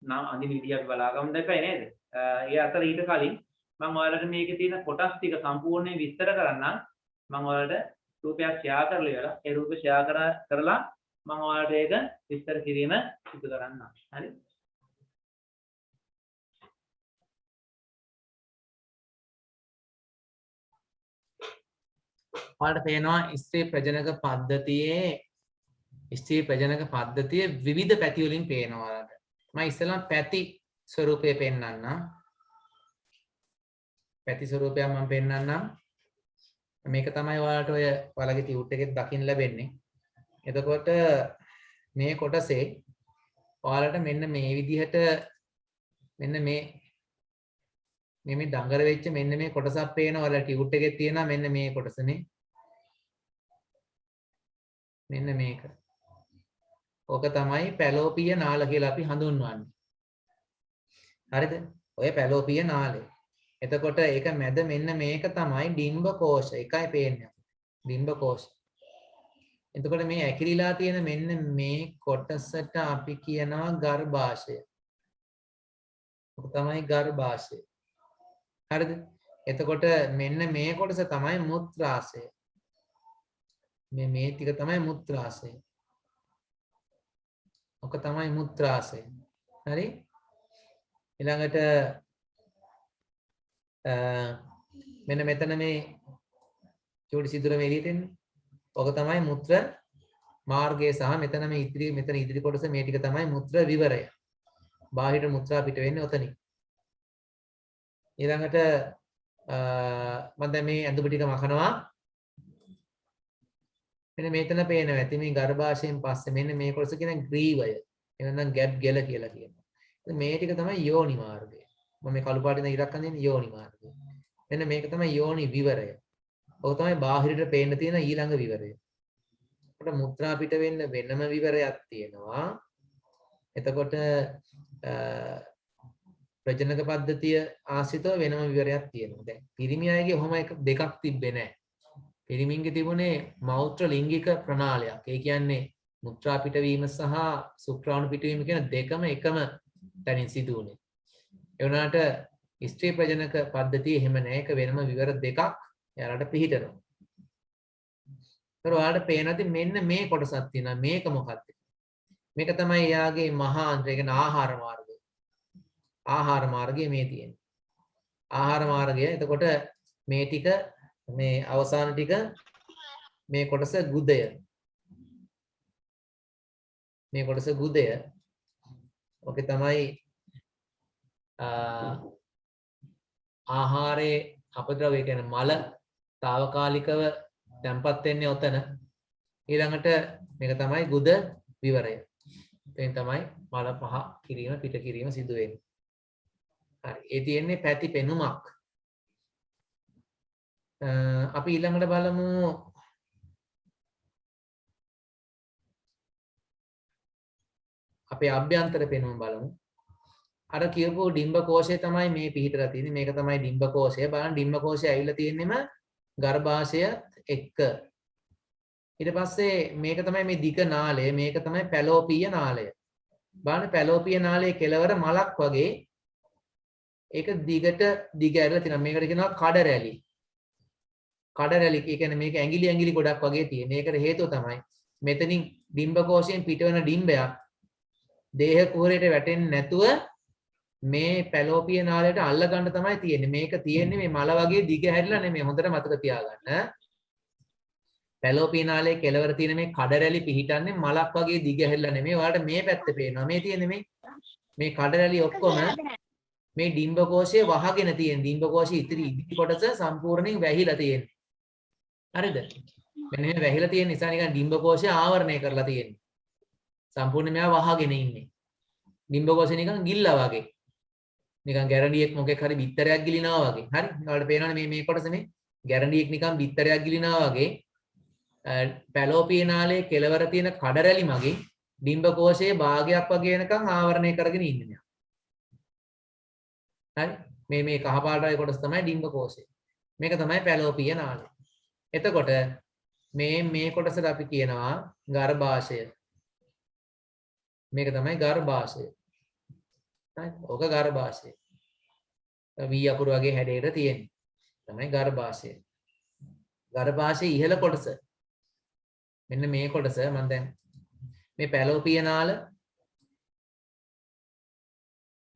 නම් අඳින විදිය අපි බලා ගමු දැක්කයි නේද? ඒ අතර ඊට කලින් මම ඔයාලට මේකේ තියෙන කොටස් ටික සම්පූර්ණයෙන් විස්තර කරන්නම්. මම ඔයාලට රූපයක් ෂෙයා කරලා ඉවරලා ඒ රූපය ෂෙයා කරලා මම ඔයාලට ඒක විස්තර කිරීම සිදු කරන්නම්. හරි? ඔයාලට පේනවා ස්ත්‍රී ප්‍රජනක පද්ධතියේ විවිධ පැති වලින් පේනවා ඔයාලට. මම ඉස්සෙල්ලා පැති ස්වරූපය පෙන්නන්නම්. පැති ස්වරූපය මම පෙන්නන්නම්. මේක තමයි ඔයාලට ඔය ඔයාලගේ ටියුට් එකේ දකින්න ලැබෙන්නේ. එතකොට මේ කොටසේ ඔයාලට මෙන්න මේ විදිහට මෙන්න මේ දඟර වෙච්ච මෙන්න මේ කොටසක් පේනවා. ඔයාලා ටියුට් එකේ තියෙනවා මෙන්න මේ කොටසනේ. මෙන්න මේක. ඕක තමයි පැලෝපිය නාල කියලා අපි හඳුන්වන්නේ. හරිද? ඔය පැලෝපිය නාලය. එතකොට ඒක මැද මෙන්න මේක තමයි ඩිම්බ කෝෂ. එකයි පේන්නේ. ඩිම්බ කෝෂ. එතකොට මේ ඇකිලිලා තියෙන මෙන්න මේ කොටසට අපි කියනවා ගර්භාෂය. ඔක තමයි ගර්භාෂය. හරිද? එතකොට මෙන්න මේ කොටස තමයි මුත්‍රාශය. මේ ටික තමයි මුත්‍රාශය. ඔක තමයි මුත්‍රාශය. හරි? ඊළඟට මෙන්න මෙතන මේ චූටි සිදුර මේ එළියට එන්නේ. ඔක තමයි මුත්‍ර මාර්ගය සහ මෙතන ඉදිරි කොටස මේ ටික තමයි මුත්‍ර විවරය. බාහිර මුත්‍රා පිට වෙන්නේ ඔතනින්. ඊළඟට මම දැන් මේ ඇඳුම ටික මකනවා. මෙන්න මෙතන පේනවා ඇති මේ ගර්භාෂයෙන් පස්සේ මෙන්න මේ කොටස කියන ග්‍රීවය. එහෙනම් ගැප් ගෙල කියලා කියනවා. මේ ටික තමයි යෝනි මාර්ගය. මම මේ කළු පාටින් ඉරක් අඳින්නේ යෝනි මාර්ගය. මෙන්න මේක තමයි යෝනි විවරය. ඔක තමයි බාහිරට පේන්න තියෙන ඊළඟ විවරය. අපිට මුත්‍රා පිට වෙන්න වෙනම විවරයක් තියෙනවා. එතකොට ප්‍රජනක පද්ධතිය ආශ්‍රිතව වෙනම විවරයක් තියෙනවා. දැන් පිරිමි අයගේ ඔහොම දෙකක් තිබ්බේ නැහැ. පිරිමින්ගේ තිබුණේ මෞත්‍ර ලිංගික ප්‍රණාලයක්. ඒ කියන්නේ මුත්‍රා පිටවීම සහ ශුක්‍රාණු පිටවීම කියන දෙකම එකම තැනින් සිදු වුණේ. ඒ වුණාට ස්ත්‍රී ප්‍රජනක පද්ධතිය එහෙම නැහැ. ඒක වෙනම විවර දෙකක් එයාලට පිළිහිටනවා. ඒතර ඔයාලට පේනවාද මෙන්න මේ කොටසක් තියෙනවා. මේක මොකක්ද? මේක තමයි එයාගේ මහා අන්ත්‍රය කියන ආහාර මාර්ගය. ආහාර මාර්ගය මේ තියෙන්නේ. ආහාර මාර්ගය. එතකොට මේ ටික මේ අවසාන ටික මේ කොටස ගුදය. මේ කොටස ගුදය. ඔකේ තමයි ආහාරයේ අපද්‍රව්‍ය කියන්නේ මල తాවකාලිකව තැම්පත් වෙන්නේ ඔතන. ඊළඟට මේක තමයි ගුද විවරය. එතෙන් තමයි මල පහ කිරීම පිට කිරීම සිදු වෙන්නේ. හරි. ඒ තියෙන්නේ පැති පෙනුමක්. අපි ඊළඟට බලමු අපේ අභ්‍යන්තර පෙනුම බලමු. අර කියපු ඩිම්බ කෝෂය තමයි මේ පිහිටලා තියෙන්නේ. මේක තමයි ඩිම්බ කෝෂය. බලන්න ඩිම්බ කෝෂය ඇවිල්ලා තියෙන්නේම ගර්භාෂයත් එක්ක. ඊට පස්සේ මේක තමයි මේ දිග නාලය. මේක තමයි පැලෝපීය නාලය. බලන්න පැලෝපීය නාලයේ කෙළවර මලක් වගේ ඒක දිග ඇරලා තියෙනවා. මේකට කියනවා කඩ රැලි. කඩ රැලි කියන්නේ මේක ඇඟිලි ගොඩක් වගේ තියෙන. මේකට හේතුව තමයි මෙතනින් ඩිම්බ කෝෂයෙන් පිටවන ඩිම්බයක් දේහ කුහරයට වැටෙන්නේ නැතුව මේ පැලෝපිය නාලයට අල්ල ගන්න තමයි තියෙන්නේ. මේක තියෙන්නේ මේ මල වගේ දිග හැරිලා නෙමෙයි. හොඳට මතක තියාගන්න. පැලෝපිය නාලයේ කෙළවර තියෙන මේ කඩ රැලි පිහිටන්නේ මලක් වගේ දිග හැරිලා නෙමෙයි. ඔයාලට මේ පැත්ත පේනවා. මේ තියෙන්නේ මේ කඩ රැලි ඔක්කොම මේ ඩිම්බ කෝෂයේ වහගෙන තියෙන. ඩිම්බ කෝෂයේ ඉදිරි කොටස සම්පූර්ණයෙන් වැහිලා තියෙන්නේ. හරිද? මෙන්න මේ වැහිලා තියෙන නිසා නිකන් ඩිම්බ කෝෂය ආවරණය කරලා තියෙන්නේ. සම්පූර්ණයෙන් මෙයා වහගෙන ඉන්නේ. ඩිම්බ කෝෂය නිකන් ගිල්ලා වගේ. නිකන් ගැරන්ඩියෙක් මොකෙක් හරි බිත්තරයක් ගිලිනවා වගේ. හරි? ඔයාලට පේනවනේ මේ කොටස මේ ගැරන්ඩියෙක් නිකන් බිත්තරයක් ගිලිනවා වගේ පැලෝපිය නාලයේ කෙළවර තියෙන කඩ රැලි මගින් ඩිම්බ කෝෂයේ භාගයක් වගේ වෙනකන් ආවරණය කරගෙන ඉන්නේ මෙයා. හරි මේ කහ පාටයි කොටස තමයි ඩිම්බ කෝෂය. මේක තමයි පැලෝපිය නාලය. එතකොට මේ කොටසට අපි කියනවා ගර්භාෂය. මේක තමයි ගර්භාෂය. හරි ඕක ගර්භාෂය. වී අකුරු වගේ හැඩයට තියෙන්නේ. තමයි ගර්භාෂය. ගර්භාෂයේ ඉහළ කොටස. මෙන්න මේ කොටස මම දැන් මේ පැලෝපිය නාල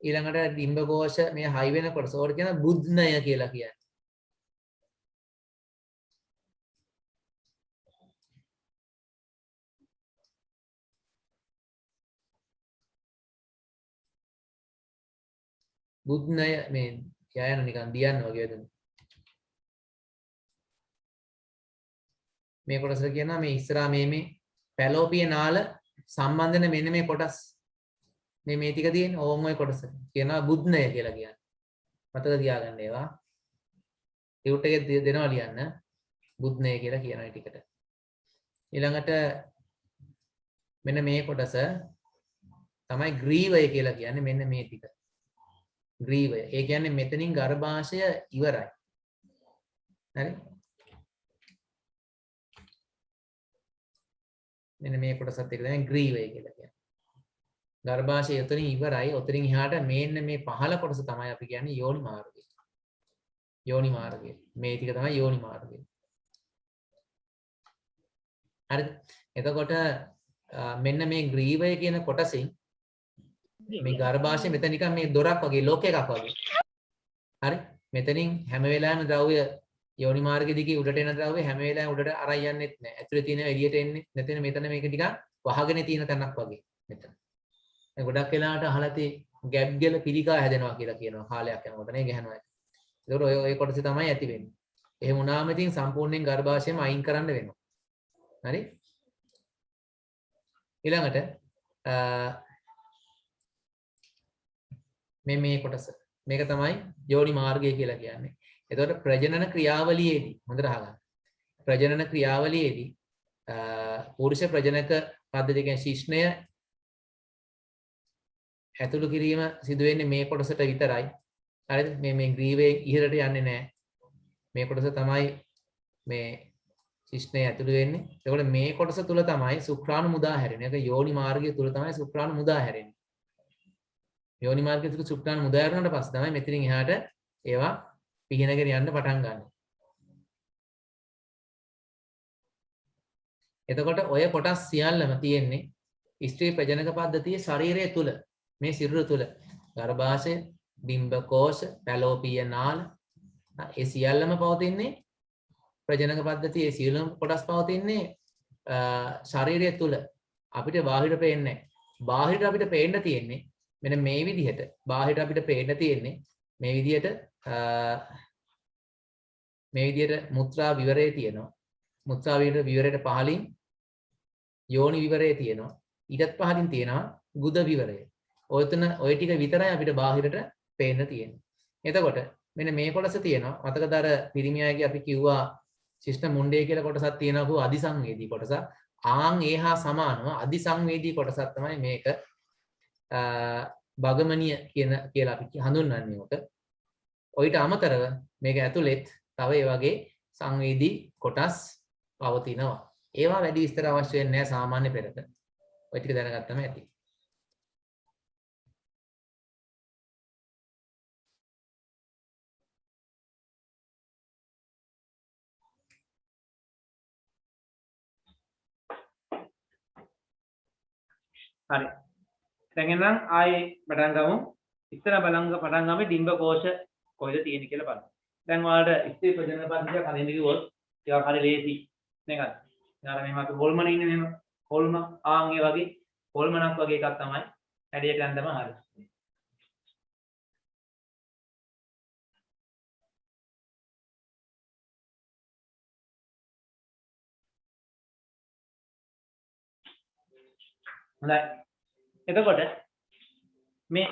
ඊළඟට ඩිම්බ කෝෂ මේ හයි වෙන කොටස ඕකට කියන බුද්ධනය කියලා කියන්නේ. බුද්ධනය මේ යයන නිකන් දියන්න වගේ වෙන. මේ කොටසට කියනවා මේ ඉස්සරහා මේ පැලෝපිය නාල සම්බන්ධන මෙන්න මේ කොටස් මේ ටික තියෙන ඕම් ඔය කොටස කියනවා බුද්ධනය කියලා කියන්නේ. මතක තියාගන්න ඒවා. ටියුට් එකේ දෙනවා ලියන්න. බුද්ධනය කියලා කියන ඒ ටිකට. ඊළඟට මෙන්න මේ කොටස තමයි ග්‍රීවය කියලා කියන්නේ මෙන්න මේ ටික. ග්‍රීවය. ඒ කියන්නේ මෙතනින් ගර්භාෂය ඉවරයි. හරි? මෙන්න මේ කොටසත් එක තමයි ග්‍රීවය කියලා කියන්නේ. ගර්භාෂය උතනින් ඉවරයි. උතනින් එහාට මෙන්න මේ පහළ කොටස තමයි අපි කියන්නේ යෝනි මාර්ගය. යෝනි මාර්ගය. මේ ටික තමයි යෝනි මාර්ගය. හරිද? එතකොට මෙන්න මේ ග්‍රීවය කියන කොටසින් මේ ගර්භාෂය මෙතන නිකන් මේ දොරක් වගේ ලොක් එකක් වගේ. හරි? මෙතනින් හැම වෙලාවෙම ද්‍රව්‍ය යෝනි මාර්ගෙ දිගේ උඩට එන ද්‍රව්‍ය හැම වෙලාවෙම උඩට අරන් යන්නෙත් නැහැ. ඇතුලේ තියෙන එළියට එන්නේ නැතෙන මෙතන මේක ටිකක් වහගෙන තියෙන තැනක් වගේ මෙතන. දැන් ගොඩක් වෙලාවට අහලා තියෙන්නේ ගැප් ගල පිළිකා හැදෙනවා කියලා කියනවා කාලයක් යනකොට නේ ගහනවා. ඒකට ඔය කොටසේ තමයි ඇති වෙන්නේ. එහෙම වුණාම ඉතින් සම්පූර්ණයෙන් ගර්භාෂයම අයින් කරන්න වෙනවා. හරි? ඊළඟට මේ කොටස මේක තමයි යෝනි මාර්ගය කියලා කියන්නේ. එතකොට ප්‍රජනන ක්‍රියාවලියේදී හොඳට අහගන්න. ප්‍රජනන ක්‍රියාවලියේදී පුරුෂ ප්‍රජනක පද්ධතිය කියන්නේ ශිෂ්ණය ඇතුළු කිරීම සිදු වෙන්නේ මේ කොටසට විතරයි. හරිද? මේ ග්‍රීවයේ ඉහළට යන්නේ නැහැ. මේ කොටස තමයි මේ ශිෂ්ණය ඇතුළු වෙන්නේ. එතකොට මේ කොටස තුල තමයි ශුක්‍රාණු මුදා හැරෙන්නේ. ඒක යෝනි මාර්ගය තුල තමයි ශුක්‍රාණු මුදා හැරෙන්නේ. යෝනි මාර්ගය තුල ශුක්‍රාණු මුදා හැරුණාට පස්සේ තමයි මෙතනින් එහාට ඒවා පිහිනගෙන යන්න පටන් ගන්න. එතකොට ඔය කොටස් සියල්ලම තියෙන්නේ ස්ත්‍රී ප්‍රජනක පද්ධතියේ ශරීරය තුල මේ සිරුර තුල ගර්භාෂය, ඩිම්බ කෝෂ, පැලෝපිය නාල ඒ සියල්ලම පවතින්නේ ප්‍රජනක පද්ධතියේ සියලුම කොටස් පවතින්නේ ශරීරය තුල. අපිට බාහිර පේන්නේ නැහැ. බාහිර අපිට පේන්න තියෙන්නේ මෙන්න මේ විදිහට. බාහිර අපිට පේන්න තියෙන්නේ මේ විදිහට මුත්‍රා විවරය තියෙනවා. මුත්‍රා විවරයට පහලින් යෝනි විවරය තියෙනවා. ඊටත් පහලින් තියෙනවා ගුද විවරය. ඔය ටික විතරයි අපිට බාහිරට පේන්න තියෙන්නේ. එතකොට මෙන්න මේ කොටස තියෙනවා. මතකද අර පිරිමියාගේ අපි කිව්වා ශිෂ්ණ මුණ්ඩේ කියලා කොටසක් තියෙනවා අධිසංවේදී කොටස. ආන් ඒහා සමානව අධිසංවේදී කොටසක් තමයි මේක භගමනීය කියලා අපි හඳුන්වන්නේ ඔක. ඔයිට අමතරව මේක ඇතුළෙත් තව ඒ වගේ සංවේදී කොටස් පවතිනවා. ඒවා වැඩි විස්තර අවශ්‍ය වෙන්නේ නැහැ සාමාන්‍ය පෙරට. ඔය ටික දැනගත්තම ඇති. හරි. දැන් එනම් ආයේ පටන් ගමු. ඉස්සර පටන් ගමු ඩිම්බ කෝෂ කොහෙද තියෙන්නේ කියලා බලමු. දැන් ඔයාලට ස්ත්‍රී ප්‍රජනන පද්ධතිය කලින් කිව්වොත් ටිකක් හරි ලේසි නේද? ඊළඟ මේ මාත් හොල්මන ඉන්නේ නේද? හොල්ම ආන් ඒ වගේ හොල්මනක් වගේ එකක් තමයි හැඩයට ගන්නම හරි. හොඳයි. එතකොට මේ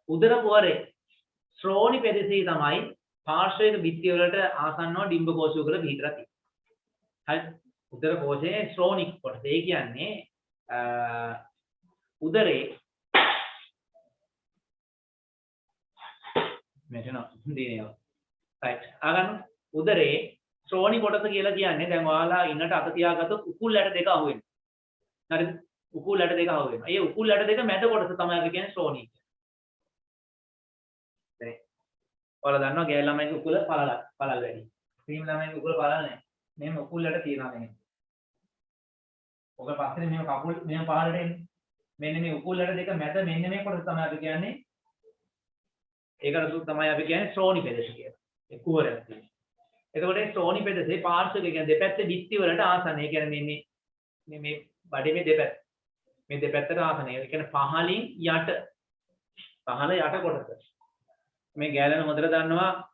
උදර පුවරේ ශ්‍රෝණි පෙදෙසේ තමයි පාර්ශ්වයක බිත්තිය වලට ආසන්නව ඩිම්බ කෝෂය උගල පිහිටලා තියෙන්නේ. හරි. උදර කෝෂයේ ශ්‍රෝණික කොටස. ඒ කියන්නේ උදරේ මෙතන දිනේවා right ආගන්න උදරේ ශ්‍රෝණි කොටස කියලා කියන්නේ දැන් ඔයාලා ඉන්නට අත තියාගත්තොත් උකුල් ඇට දෙක අහුවෙනවා. හරිද? උකුල් ඇට දෙක අහුවෙනවා. ඒ උකුල් ඇට දෙක මැද කොටස තමයි අපි කියන්නේ ශ්‍රෝණි කියලා. දැන් ඔයාලා දන්නවා ගෑල් ළමයිගේ උකුල පළල වැඩි. සීම ළමයිගේ උකුල පළල නැහැ. මෙහෙම උකුල් ඇට තියනවා මෙහෙම. ඔක පස්සේ මෙහෙම කකුල් මෙහෙම පහළට එන්නේ. මෙන්න මේ උකුල් ඇට දෙක මැද මෙන්න මේ කොටස තමයි අපි කියන්නේ ඒකට තමයි අපි කියන්නේ ශ්‍රෝණි පෙදෙස කියලා. ඒ කුවරයක් තියෙනවා. එතකොට මේ ශ්‍රෝණි පෙදෙසේ පාර්ශ්ව කියන්නේ දෙපැත්තේ බිත්ති වලට ආසන්න. ඒ කියන්නේ මේ බඩේ මේ දෙපැත්ත. මේ දෙපැත්තට ආසන්න. ඒ කියන්නේ පහලින් යට. පහළ යට කොටස. මේ ගෑලන හොඳට දන්නවා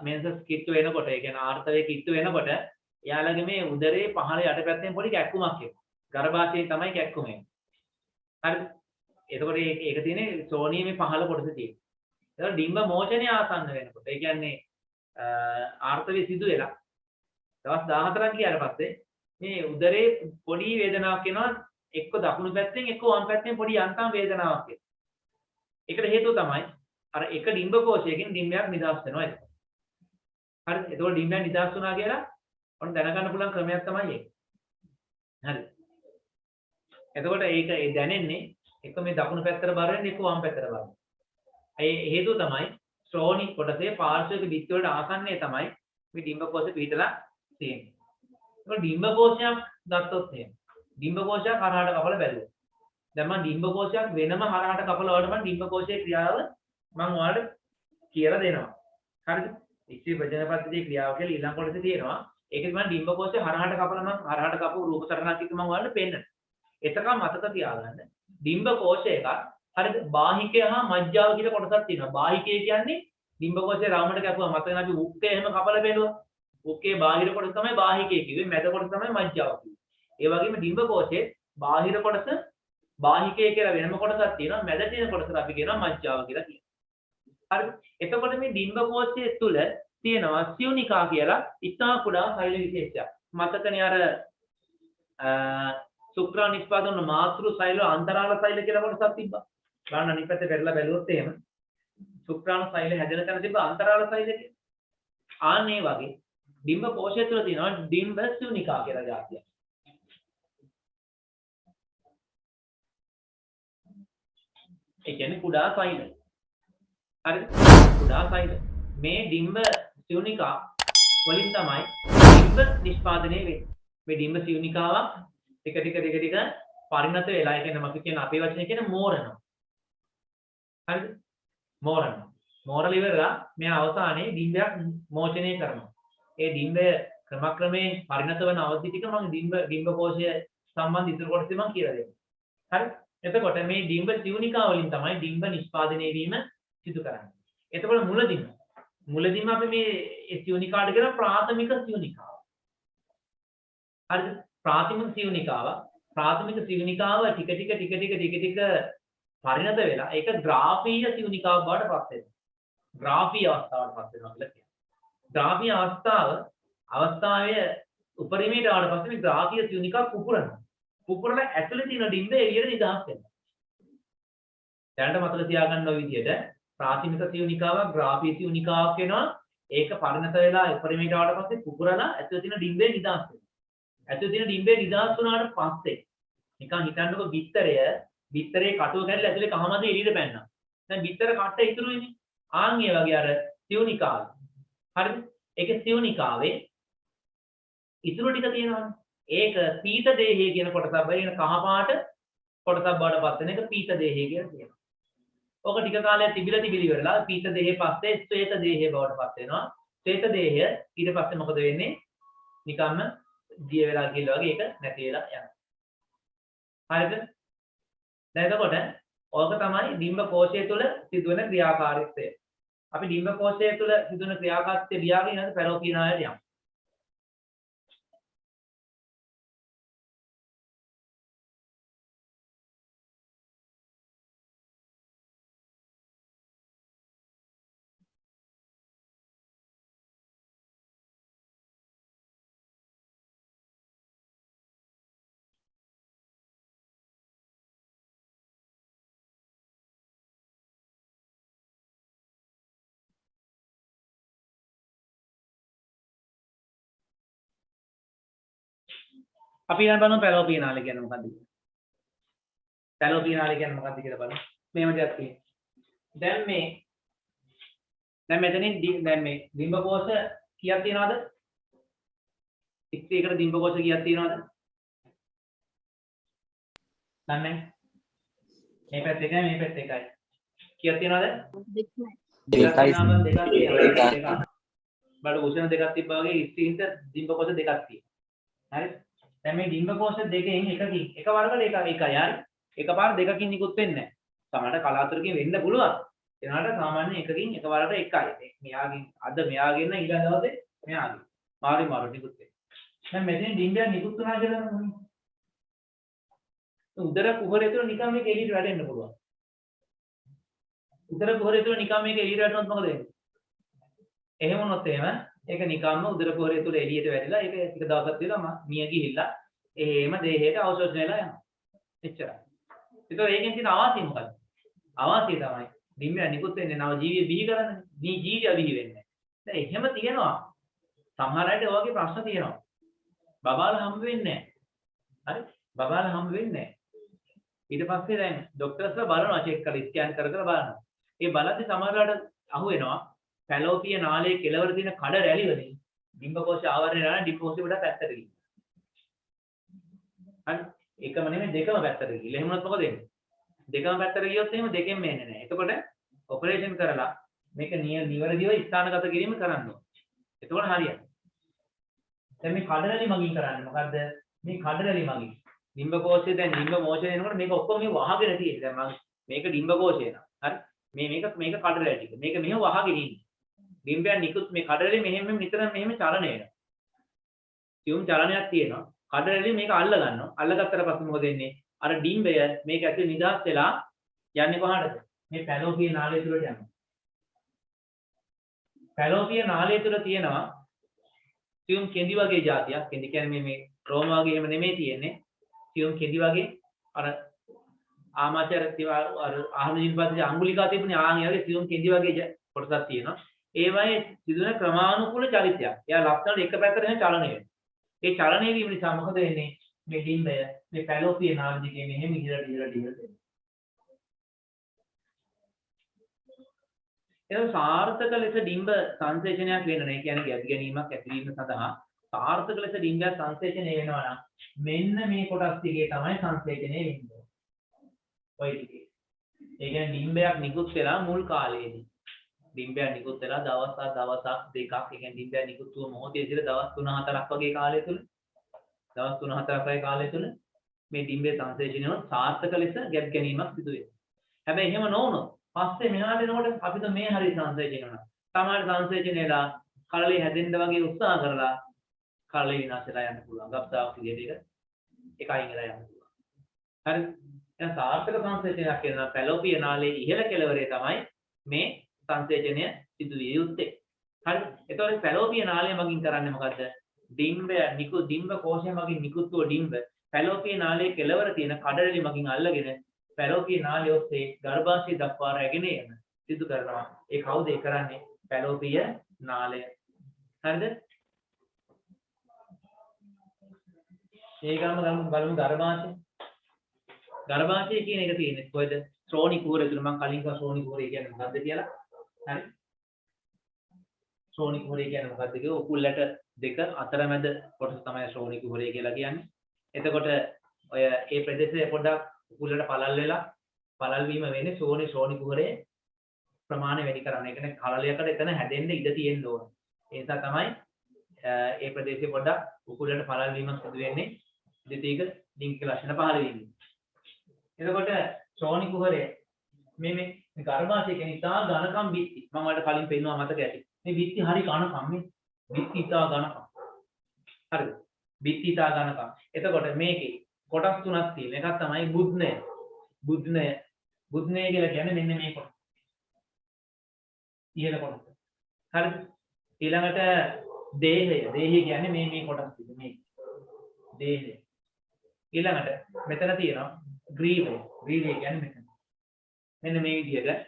මෙන්සස් කිට්ටු වෙනකොට ඒ කියන්නේ ආර්තවයේ කිට්ටු වෙනකොට එයාලගේ මේ උදරේ පහළ යට පැත්තෙන් පොඩි කැක්කුමක් එනවා. ගර්භාෂයෙන් තමයි කැක්කුම එන්නේ. හරිද? එතකොට ඒක තියෙන්නේ ශ්‍රෝණියේ මේ පහළ කොටස තියෙන්නේ. ඒක ඩිම්බ මෝචනය ආසන්න වෙනකොට. ඒ කියන්නේ ආර්තවයේ සිදු වෙලා දවස් 14ක් ගියාට පස්සේ මේ උදරේ පොඩි වේදනාවක් එනවා. එක්ක දකුණු පැත්තෙන් එක්ක වම් පැත්තෙන් පොඩි යන්තම් වේදනාවක් එනවා. ඒකට හේතුව තමයි අර එක ඩිම්බ කෝෂයකින් ඩිම්බයක් නිදහස් වෙනවා ඒක. හරිද? එතකොට ඩිම්බයක් නිදහස් වුණා කියලා ඔන්න දැනගන්න පුළුවන් ක්‍රමයක් තමයි ඒක. හරිද? එතකොට ඒක දැනෙන්නේ එක මේ දකුණු පැත්තට බර වෙන්නේ එක්ක වම් පැත්තට බර වෙන්නේ. ඒ හේතුව තමයි ශ්‍රෝණි කොටසේ පාර්ශ්වික බිත්ති වලට ආසන්නයේ තමයි මේ ඩිම්බ කෝෂය පිටලා තියෙන්නේ. ඒක ඩිම්බ කෝෂයක් ගත්තොත් එහෙම. ඩිම්බ කෝෂයක් හරහාට කපලා බැලුවා. දැන් මම ඩිම්බ කෝෂයක් වෙනම හරහාට කපලා වලට මම ඩිම්බ කෝෂයේ ක්‍රියාව මම ඔයාලට කියලා දෙනවා. හරිද? ඉස්සේ ප්‍රජනන පද්ධතියේ ක්‍රියාව කියලා ඊළඟ කොටසේ තියෙනවා. ඒකෙදි මම ඩිම්බ කෝෂය හරහාට කපලා මම හරහාට කපපු රූප සටහනක් එක්ක මම ඔයාලට පෙන්නනවා. එතකම මතක තියාගන්න ඩිම්බ කෝෂයක හරිද බාහිකය හා මජ්ජාව කියලා කොටසක් තියෙනවා. බාහිකය කියන්නේ ඩිම්බ කෝෂයේ රාමයට කැපුවා මතකද අපි උක්කේ එහෙම කපලා බැලුවා. උක්කේ බාහිර කොටස තමයි බාහිකය කිව්වේ. මැද කොටස තමයි මජ්ජාව කිව්වේ. ඒ වගේම ඩිම්බ කෝෂයේ බාහිර කොටස බාහිකය කියලා වෙනම කොටසක් තියෙනවා. මැද තියෙන කොටසට අපි කියනවා මජ්ජාව කියලා කියනවා. හරිද? එතකොට මේ ඩිම්බ කෝෂයේ තුල තියෙනවා සියුනිකා කියලා ඉතා කුඩා සෛල විශේෂයක්. මතකනේ අර සුක්‍රා නිෂ්පාදන මාතෘ සෛල අන්තරාල සෛල කියලා කොටසක් තිබ්බා. ගන්න අනිත් පැත්තේ පෙරලා බැලුවොත් එහෙම සුක්‍රාණු සෛල හැදෙන තැන තිබ්බ අන්තරාල සෛල කියලා. ආන්නේ වගේ ඩිම්බ කෝෂය තුළ තියෙනවා ඩිම්බ සියුනිකා කියලා જાතියක්. ඒ කියන්නේ කුඩා සෛල. හරිද? කුඩා සෛල. මේ ඩිම්බ සියුනිකා වලින් තමයි ඩිම්බ නිෂ්පාදනය වෙන්නේ. මේ ඩිම්බ සියුනිකාවක් ටික ටික පරිණත වෙලා ඒ කියන්නේ අපි කියන අපේ වචනේ කියන මෝරනවා. හරිද? මෝරනවා. මෝරල ඉවරලා මේ අවසානයේ ඩිම්බයක් මෝචනය කරනවා. ඒ ඩිම්බය ක්‍රමක්‍රමයෙන් පරිණත වෙන අවධි ටික මම ඩිම්බ කෝෂය සම්බන්ධ ඉතුරු කොටසේ මම කියලා දෙනවා. හරි? එතකොට මේ ඩිම්බ සියුනිකා වලින් තමයි ඩිම්බ නිෂ්පාදනය වීම සිදු කරන්නේ. එතකොට මුලදීම අපි මේ සියුනිකාට කියන ප්‍රාථමික සියුනිකාව. හරිද? ප්‍රාථමික සියුනිකාව ටික ටික පරිණත වෙලා ඒක ග්‍රාෆීය සියුනිකාවක් බවට පත් වෙනවා. ග්‍රාෆීය අවස්ථාවට පත් වෙනවා කියලා කියනවා. ග්‍රාෆීය අවස්ථාවේ උපරිමයට ආවට පස්සේ මේ ග්‍රාෆීය සියුනිකාව පුපුරනවා. පුපුරලා ඇතුලේ තියෙන ඩිම්බ එළියට නිදහස් වෙනවා. දැනට මතක තියාගන්න ඔය විදිහට ප්‍රාථමික සියුනිකාවක් ග්‍රාෆීය සියුනිකාවක් වෙනවා. ඒක පරිණත වෙලා උපරිමයට ආවට පස්සේ පුපුරලා ඇතුලේ තියෙන ඩිම්බේ නිදහස් වෙනවා. ඇතුලේ තියෙන ඩිම්බේ නිදහස් වුණාට පස්සේ නිකන් හිතන්නකො බිත්තරේ කටුව කැඩලා ඇතුලේ කහමද එළියට පැන්නා. දැන් බිත්තර කට්ට ඉතුරු වෙන්නේ. ආන් ඒ වගේ අර සියුනිකාව. හරිද? ඒකේ සියුනිකාවේ ඉතුරු ටික තියෙනවනේ. ඒක පීත දේහය කියන කොටසක් බැරින කහ පාට කොටසක් බවට පත් වෙන එක පීත දේහය කියලා කියනවා. ඕක ටික කාලයක් තිබිලා ඉවරලා පීත දේහය පස්සේ ශ්වේත දේහය බවට පත් වෙනවා. ශ්වේත දේහය ඊට පස්සේ මොකද වෙන්නේ? නිකම්ම දිය වෙලා ගිහලා වගේ ඒක නැති වෙලා යනවා. හරිද? දැන් එතකොට ඕක තමයි ඩිම්බ කෝෂය තුළ සිදුවන ක්‍රියාකාරීත්වය. අපි ඩිම්බ කෝෂය තුළ සිදුවන ක්‍රියාකාරීත්වය ලියාගෙන ඉන්නත් පැරෝකිනායට යමු. අපි ඊළඟ බලමු පැලෝපිය නාලය කියන්නේ මොකක්ද කියලා. පැලෝපිය නාලය කියන්නේ මොකක්ද කියලා බලමු. මේව දෙයක් තියෙනවා. දැන් මෙතනින් දැන් මේ ඩිම්බකෝෂ කීයක් තියෙනවද? එකට ඩිම්බකෝෂ කීයක් තියෙනවද? දන්නේ? මේ පැත්ත එකයි මේ පැත්ත එකයි. කීයක් තියෙනවද? දෙකක් තියෙනවා. බඩ උෂණ දෙකක් තිබ්බා වගේ ඉස්තින්ට ඩිම්බකෝෂ දෙකක් තියෙනවා. හරි? දැන් මේ ඩිම්බකෝෂ දෙකෙන් එකකින් එක වරකට එකයි හරි. එකපාර දෙකකින් නිකුත් වෙන්නේ නැහැ. සමහරට කලාතුරකින් වෙන්න පුළුවන්. එනකට සාමාන්‍යයෙන් එකකින් එකවරට එකයි. මෙයාගෙන් අද මෙයාගෙන් ඊළඟ දවසේ මෙයාගෙන්. මාරි මාරු නිකුත් වෙනවා. දැන් මෙතන ඩිම්බයක් නිකුත් වුණා කියලා නේද? උදර කුහරය තුළ නිකන් මේක එළියට වැටෙන්න පුළුවන්. උදර කුහරය තුළ නිකන් මේක එළියට වැටුණොත් මොකද වෙන්නේ? එහෙම වුණොත් එහෙම ඒක නිකම්ම උදර කුහරය තුළ එළියට වැටිලා ඒක ටික දවසක් තියලා මිය ගිහිල්ලා එහෙම දේහයට අවශෝෂණය වෙලා යනවා. එච්චරයි. ඒතකොට ඒකෙන් තියෙන අවාසිය මොකද්ද? අවාසිය තමයි ඩිම්බය නිකුත් වෙන්නේ නව ජීවිය බිහි කරන්නේ. මේ ජීවිය බිහි වෙන්නේ. දැන් එහෙම තියෙනවා. සමහර අයට ඔය වගේ ප්‍රශ්න තියෙනවා. බබාලා හම්බ වෙන්නේ නැහැ. හරි? බබාලා හම්බ වෙන්නේ නැහැ. ඊට පස්සේ දැන් ડોක්ටර්ස්ලා බලනවා චෙක් කරලා ස්කෑන් කර කර බලනවා. ඒ බලද්දි සමහරවිට අහු වෙනවා පැලෝපිය නාලයේ කෙළවර තියෙන කඩ රැලි වලින් ඩිම්බකෝෂ ආවරණය කරන ඩිම්බකෝෂ වල පැත්තට ගිහින්. හරි? එකම නෙමෙයි දෙකම පැත්තට ගිහින්. එහෙම වුණොත් මොකද වෙන්නේ? දෙකම පැත්තට ගියොත් එහෙම දෙකෙන්ම එන්නේ නැහැ. එතකොට ඔපරේෂන් කරලා මේක නිවැරදිව ස්ථානගත කිරීම කරන්න ඕනේ. එතකොට හරියන්නේ. දැන් මේ කඩ රැලි මගින් කරන්නේ මොකද්ද? මේ කඩ රැලි මගින් ඩිම්බකෝෂයේ දැන් ඩිම්බ මෝෂණය වෙනකොට මේක ඔක්කොම මේ වහගෙන තියෙන්නේ. දැන් මම මේක ඩිම්බකෝෂය න ะ. හරි? මේක කඩ රැලි ටික. මේක මෙහෙම වහගෙන ඉන්නේ. ඩිම්බයන් නිකුත් මේ කඩ රැලි මෙහෙම නිතරම මෙහෙම චලනය වෙනවා. සියුම් චලනයක් තියෙනවා. කඩ රැලි මේක අල්ල ගන්නවා. අල්ලගත්තට පස්සේ මොකද වෙන්නේ? අර ඩිම්බය මේක ඇතුලේ නිදහස් වෙලා යන්නේ කොහාටද? මේ පැලෝපිය නාලය තුලට යනවා. පැලෝපිය නාලය තුල තියෙනවා සියුම් කෙඳි වගේ જાතියක්. කෙඳි කියන්නේ මේ රෝම වගේ එහෙම නෙමෙයි තියෙන්නේ. සියුම් කෙඳි වගේ අර ආමාශය අර ආහන ජීවිතයේ අඟුලිකා තිබුණේ ආන් වගේ සියුම් කෙඳි වගේ කොටසක් තියෙනවා. ඒ වගේ සිදුවන ක්‍රමානුකූල චලිතයක්. එයා ලක්ෂණ එක පැත්තට එහෙම චලනය වෙනවා. ඒ චලනය වීම නිසා මොකද වෙන්නේ? මේ ඩිම්බය මේ පැලෝපිය නාල දිගේ මෙහෙම ඉහළට එනවා. ඒක සාර්ථක ලෙස ඩිම්බ සංශ්ලේෂණයක් වෙන්න ඕනේ. ඒ කියන්නේ ගැටි ගැනීමක් ඇතිවීම සඳහා සාර්ථක ලෙස ඩිම්බයක් සංශ්ලේෂණය වෙනවා නම් මෙන්න මේ කොටස් ටිකේ තමයි සංශ්ලේෂණය වෙන්නේ. ඔය ටිකේ. ඒ කියන්නේ ඩිම්බයක් නිකුත් වෙලා මුල් කාලයේදී ඩිම්බයක් නිකුත් වෙලා දවස් දෙකක් ඒ කියන්නේ ඩිම්බයක් නිකුත් වුව මොහොතේ ඉඳලා දවස් 3-4ක් වගේ කාලය තුල දවස් 3-4ක් වගේ කාලය තුල මේ ඩිම්බේ සංශ්ලේෂණය වුණොත් සාර්ථක ලෙස ගැටි ගැනීමක් සිදු වෙනවා. හැබැයි එහෙම නොවුනොත් පස්සේ මෙහාට එනකොට අපිට මේ හරිය සංශ්ලේෂණය වෙනවා. සමහර සංශ්ලේෂණයලා කලලේ හැදෙන්න වගේ උත්සාහ කරලා කලලේ විනාශ වෙලා යන්න පුළුවන්. ගබ්සාවක් විදිහට එකයින් එලා යන්න පුළුවන්. හරි? දැන් සාර්ථක සංශ්ලේෂණයක් කියන පැලෝපිය නාලයේ ඉහළ කෙළවරේ තමයි මේ සංශ්ලේෂණය සිදු විය යුත්තේ. හරි? ඒතකොට පැලෝපිය නාලය මගින් කරන්නේ මොකද්ද? ඩිම්බ කෝෂය මගින් නිකුත් වූ ඩිම්බ පැලෝපිය නාලයේ කෙළවර තියෙන කඩරලි මගින් අල්ලගෙන පැලෝපිය නාලය ඔස්සේ ගර්භාෂය දක්වා රැගෙන යන සිදු කරනවා. ඒ කවුද ඒ කරන්නේ? පැලෝපිය නාලය. හරිද? ඒකම බලමු ගර්භාෂය. ගර්භාෂය කියන එක තියෙන්නේ කොහෙද? ශ්‍රෝණි කුහරය තුල. මම කලින් කිව්වා ශ්‍රෝණි කුහරය කියන්නේ මොකද්ද කියලා. හරි? ශ්‍රෝණි කුහරය කියන්නේ මොකද්ද කියලා උකුල්ලට දෙක අතරමැද කොටස තමයි ශ්‍රෝණි කුහරය කියලා කියන්නේ. එතකොට ඔය ඒ ප්‍රදේශයේ පොඩ්ඩක් උකුලට පළල් වෙලා පළල් වීම වෙන්නේ ශ්‍රෝණි කුහරයේ ප්‍රමාණය වැඩි කරන. ඒ කියන්නේ කලලයකට එතන හැදෙන්න ඉඩ තියෙන්න ඕන. ඒ නිසා තමයි ඒ ප්‍රදේශයේ පොඩ්ඩක් උකුලට පළල් වීමක් සිදු වෙන්නේ. ද්විතීයික ලිංගික ලක්ෂණ පහළ වීමෙන්. එතකොට ශ්‍රෝණි කුහරය මේ ගර්භාෂය කියන්නේ ඉතා ඝනකම් බිත්ති. මම ඔයාලට කලින් පෙන්නුවා මතක ඇති. මේ බිත්ති හරි ඝනකම් මේ. බිත්ති ඉතා ඝනකම්. හරිද? බිත්ති ඉතා ඝනකම්. එතකොට මේකේ කොටස් තුනක් තියෙනවා. එකක් තමයි බුද්ධනය. බුද්ධනය කියලා කියන්නේ මෙන්න මේ කොටස. ඉහළ කොටස. හරිද? ඊළඟට දේහය. දේහය කියන්නේ මේ කොටස් ටික මේ. දේහය. ඊළඟට මෙතන තියෙනවා ග්‍රීවය. ග්‍රීවය කියන්නේ මෙතන. මෙන්න මේ විදිහට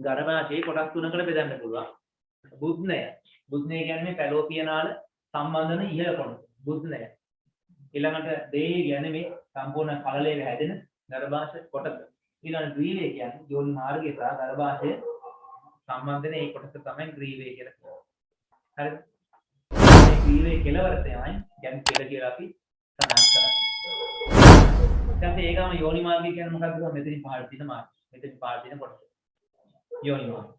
ගර්භාෂයේ කොටස් තුනකට බෙදන්න පුළුවන්. බුද්ධනය. බුද්ධනය කියන්නේ මේ පැලෝපිය නාල සම්බන්ධන ඉහළ කොටස. බුද්ධනය. ඊළඟට දේහය කියන්නේ මේ සම්පූර්ණ කලලයේ හැදෙන ගර්භාෂය කොටස. ඊළඟ ග්‍රීවය කියන්නේ යෝනි මාර්ගය සහ ගර්භාෂය සම්බන්ධ වෙන ඒ කොටස තමයි ග්‍රීවය කියලා කියන්නේ. හරිද? මේ ග්‍රීවයේ කෙලවර තමයි ගැන් කෙල කියලා අපි සඳහන් කරන්නේ. ඊට ඒකම යෝනි මාර්ගය කියන්නේ මොකක්ද? මෙතනින් පහළ තියෙන මාර්ගය. මෙතනින් පහළ තියෙන කොටස. යෝනි මාර්ගය.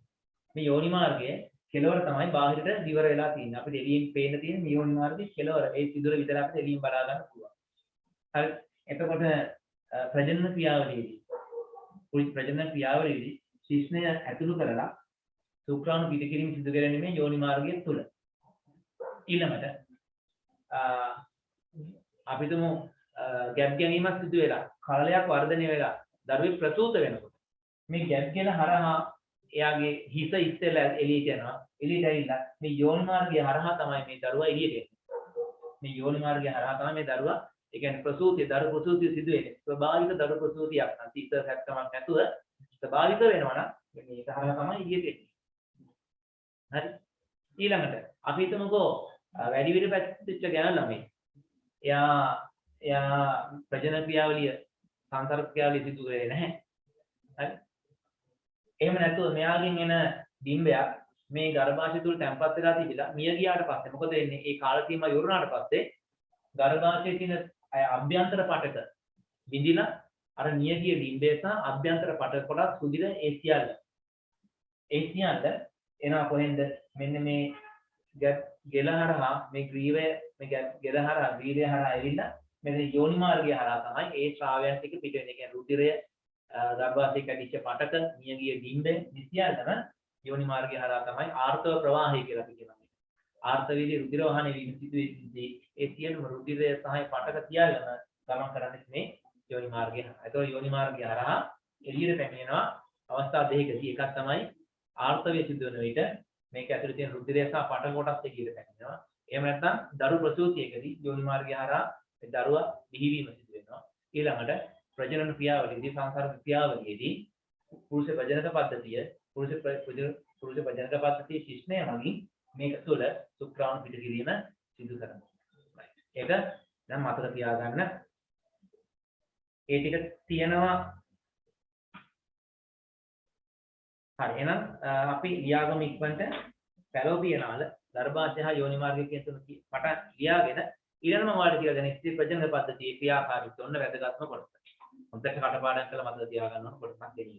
මේ යෝනි මාර්ගයේ කෙලවර තමයි බාහිරට දිවර වෙලා තියෙන්නේ. අපිට එළියෙන් පේන්න තියෙන මේ යෝනි මාර්ගයේ කෙලවර. ඒ සිදුර විතර අපිට එළියෙන් බලා ගන්න පුළුවන්. හරි. එතකොට ප්‍රජනන ක්‍රියාවලියේදී පුරුෂ ප්‍රජනන ක්‍රියාවලියේදී ශිෂ්ණය ඇතුළු කරලා සුක්‍රාණු පිටකිරීම සිදු කරන්නේ මේ යෝනි මාර්ගය තුල. ඊළඟට අපිටම ගැප් ගැනීමක් සිදු වෙලා කලලයක් වර්ධනය වෙලා දරුවෙක් ප්‍රසූත වෙනකොට මේ ගැප් ගැන හරහා එයාගේ හිස ඉස්සෙල්ලා එළියට යනවා. එළියට ඇවිල්ලා මේ යෝනි මාර්ගය හරහා තමයි මේ දරුවා එළියට එන්නේ. මේ යෝනි මාර්ගය හරහා තමයි මේ දරුවා ඒ කියන්නේ ප්‍රසූතිය දරු ප්‍රසූතිය සිදු වෙන්නේ. ස්වභාවික දරු ප්‍රසූතියක් නම් තීත හැක්කමක් නැතුව ස්වභාවික වෙනවා නම් මේක හරහා තමයි එළියට එන්නේ. හරි. ඊළඟට අපි හිතමුකෝ වැඩි විදිහට පැතිච්ච ගැන ළමයි. එයා ප්‍රජනන ක්‍රියාවලිය සංසර්ග ක්‍රියාවලිය සිදු කරේ නැහැ. හරි. එහෙම නැතුව මෙයාගෙන් එන ඩිම්බයක් මේ ගර්භාෂය තුල තැම්පත් වෙලා තිබිලා මිය ගියාට පස්සේ මොකද වෙන්නේ? ඒ කාල සීමා ඉවරනාට පස්සේ ගර්භාෂයේ තියෙන අභ්‍යන්තර පටක විඳිලා අර මිය ගිය ඩිම්බය සහ අභ්‍යන්තර පටක කොටස් සුදිර ඒ සියල්ල එනවා කොහෙන්ද? මෙන්න මේ ගෙලහරහා මේ ග්‍රීවය මේ ගෙලහරහා ග්‍රීවය හරහා ඇවිල්ලා මෙන්න යෝනි මාර්ගය හරහා තමයි ඒ ශ්‍රාවයන් ටික පිට වෙන්නේ. කියන්නේ රුධිරය ගර්භාෂයේ කැටිච්ච පටක මියගිය ඩිම්බේ සියල්ලම යෝනි මාර්ගය හරහා තමයි ආර්තව ප්‍රවාහය කියලා අපි කියනවා. ආර්තව වේදී රුධිර වහනේ වීම සිදු වෙද්දී ඒ සියලුම රුධිරය සහ පටක සියල්ලම ගමන් කරන්නේ මේ යෝනි මාර්ගය හරහා. ඒතකොට යෝනි මාර්ගය හරහා එළියට පැමිණෙනවා අවස්ථා දෙකකදී. එකක් තමයි ආර්තවයේ සිදු වෙන විට මේක ඇතුළේ තියෙන රුධිරය සහ පටක කොටස් එළියට පැමිණෙනවා. එහෙම නැත්නම් දරු ප්‍රසූතියකදී යෝනි මාර්ගය හරහා ඒ දරුවා බිහිවීම සිදු වෙනවා. ඊළඟට ප්‍රජනන ක්‍රියාවලියේදී සංසර්ග ක්‍රියාවලියේදී පුරුෂ ප්‍රජනක පද්ධතිය පුරුෂ ප්‍රජනක පද්ධතියේ ශිෂ්ණය මගින් මේක තුළ සුක්‍රාණු පිටකිරීම සිදු කරනවා. ඒක දැන් මතක තියාගන්න. ඒ ටික තියෙනවා. හරි. එහෙනම් අපි ලියාගමු ඉක්මනට පැලෝපියනාල ගර්භාෂය හා යෝනි මාර්ගය කියන තුන පටන් ලියාගෙන ඊළඟම වාඩි කියලා දැන් ස්ත්‍රී ප්‍රජනන පද්ධතියේ ක්‍රියාකාරීත්වය ඔන්න වැදගත්ම කොටස. හොඳට කටපාඩම් කරලා මතක තියාගන්න ඕන කොටසක් දෙන්න.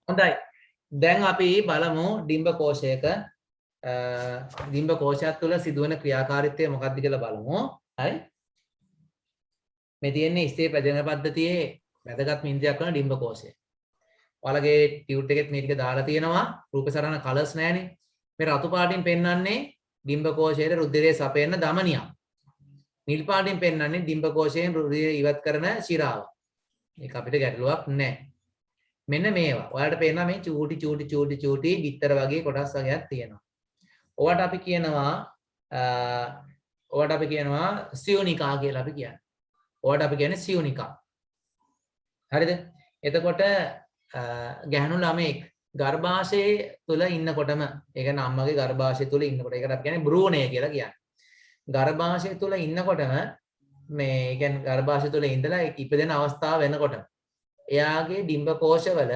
හොඳයි. දැන් අපි බලමු ඩිම්බ කෝෂයක ඩිම්බ කෝෂයක් තුළ සිදුවන ක්‍රියාකාරීත්වය මොකක්ද කියලා බලමු. හරි. මේ තියෙන්නේ ස්ත්‍රී ප්‍රජනන පද්ධතියේ වැදගත් ඉන්ද්‍රියක් වන ඩිම්බ කෝෂය. ඔයාලගේ ටියුට් එකෙත් මේ ටික දාලා තියෙනවා. රූප සරණ කලර්ස් නැහැනේ. මේ රතු පාටින් පෙන්වන්නේ ඩිම්බ කෝෂයේ රුධිරයේ සපයන ධමනියක්. නිල් පාටින් පෙන්වන්නේ ඩිම්බ කෝෂයෙන් රුධිරය ඉවත් කරන ශිරාව. ඒක අපිට ගැටලුවක් නැහැ. මෙන්න මේවා. ඔයාලට පේනවා මේ චූටි බිත්තර වගේ කොටස් වර්ගයක් තියෙනවා. ඔයාලට අපි කියනවා සියුනිකා කියලා අපි කියන්නේ. ඔයාලට අපි කියන්නේ සියුනිකා. හරිද? එතකොට ගැහණු ළමෙක් ගර්භාෂයේ තුල ඉන්නකොටම ඒ කියන්නේ අම්මගේ ගර්භාෂය තුල ඉන්නකොට ඒකට අපි කියන්නේ භ්‍රූණය කියලා කියන්නේ. ගර්භාෂය තුල ඉන්නකොටම මේ කියන්නේ ගර්භාෂය තුල ඉඳලා ඉපදෙන අවස්ථාව වෙනකොට එයාගේ ඩිම්බ කෝෂවල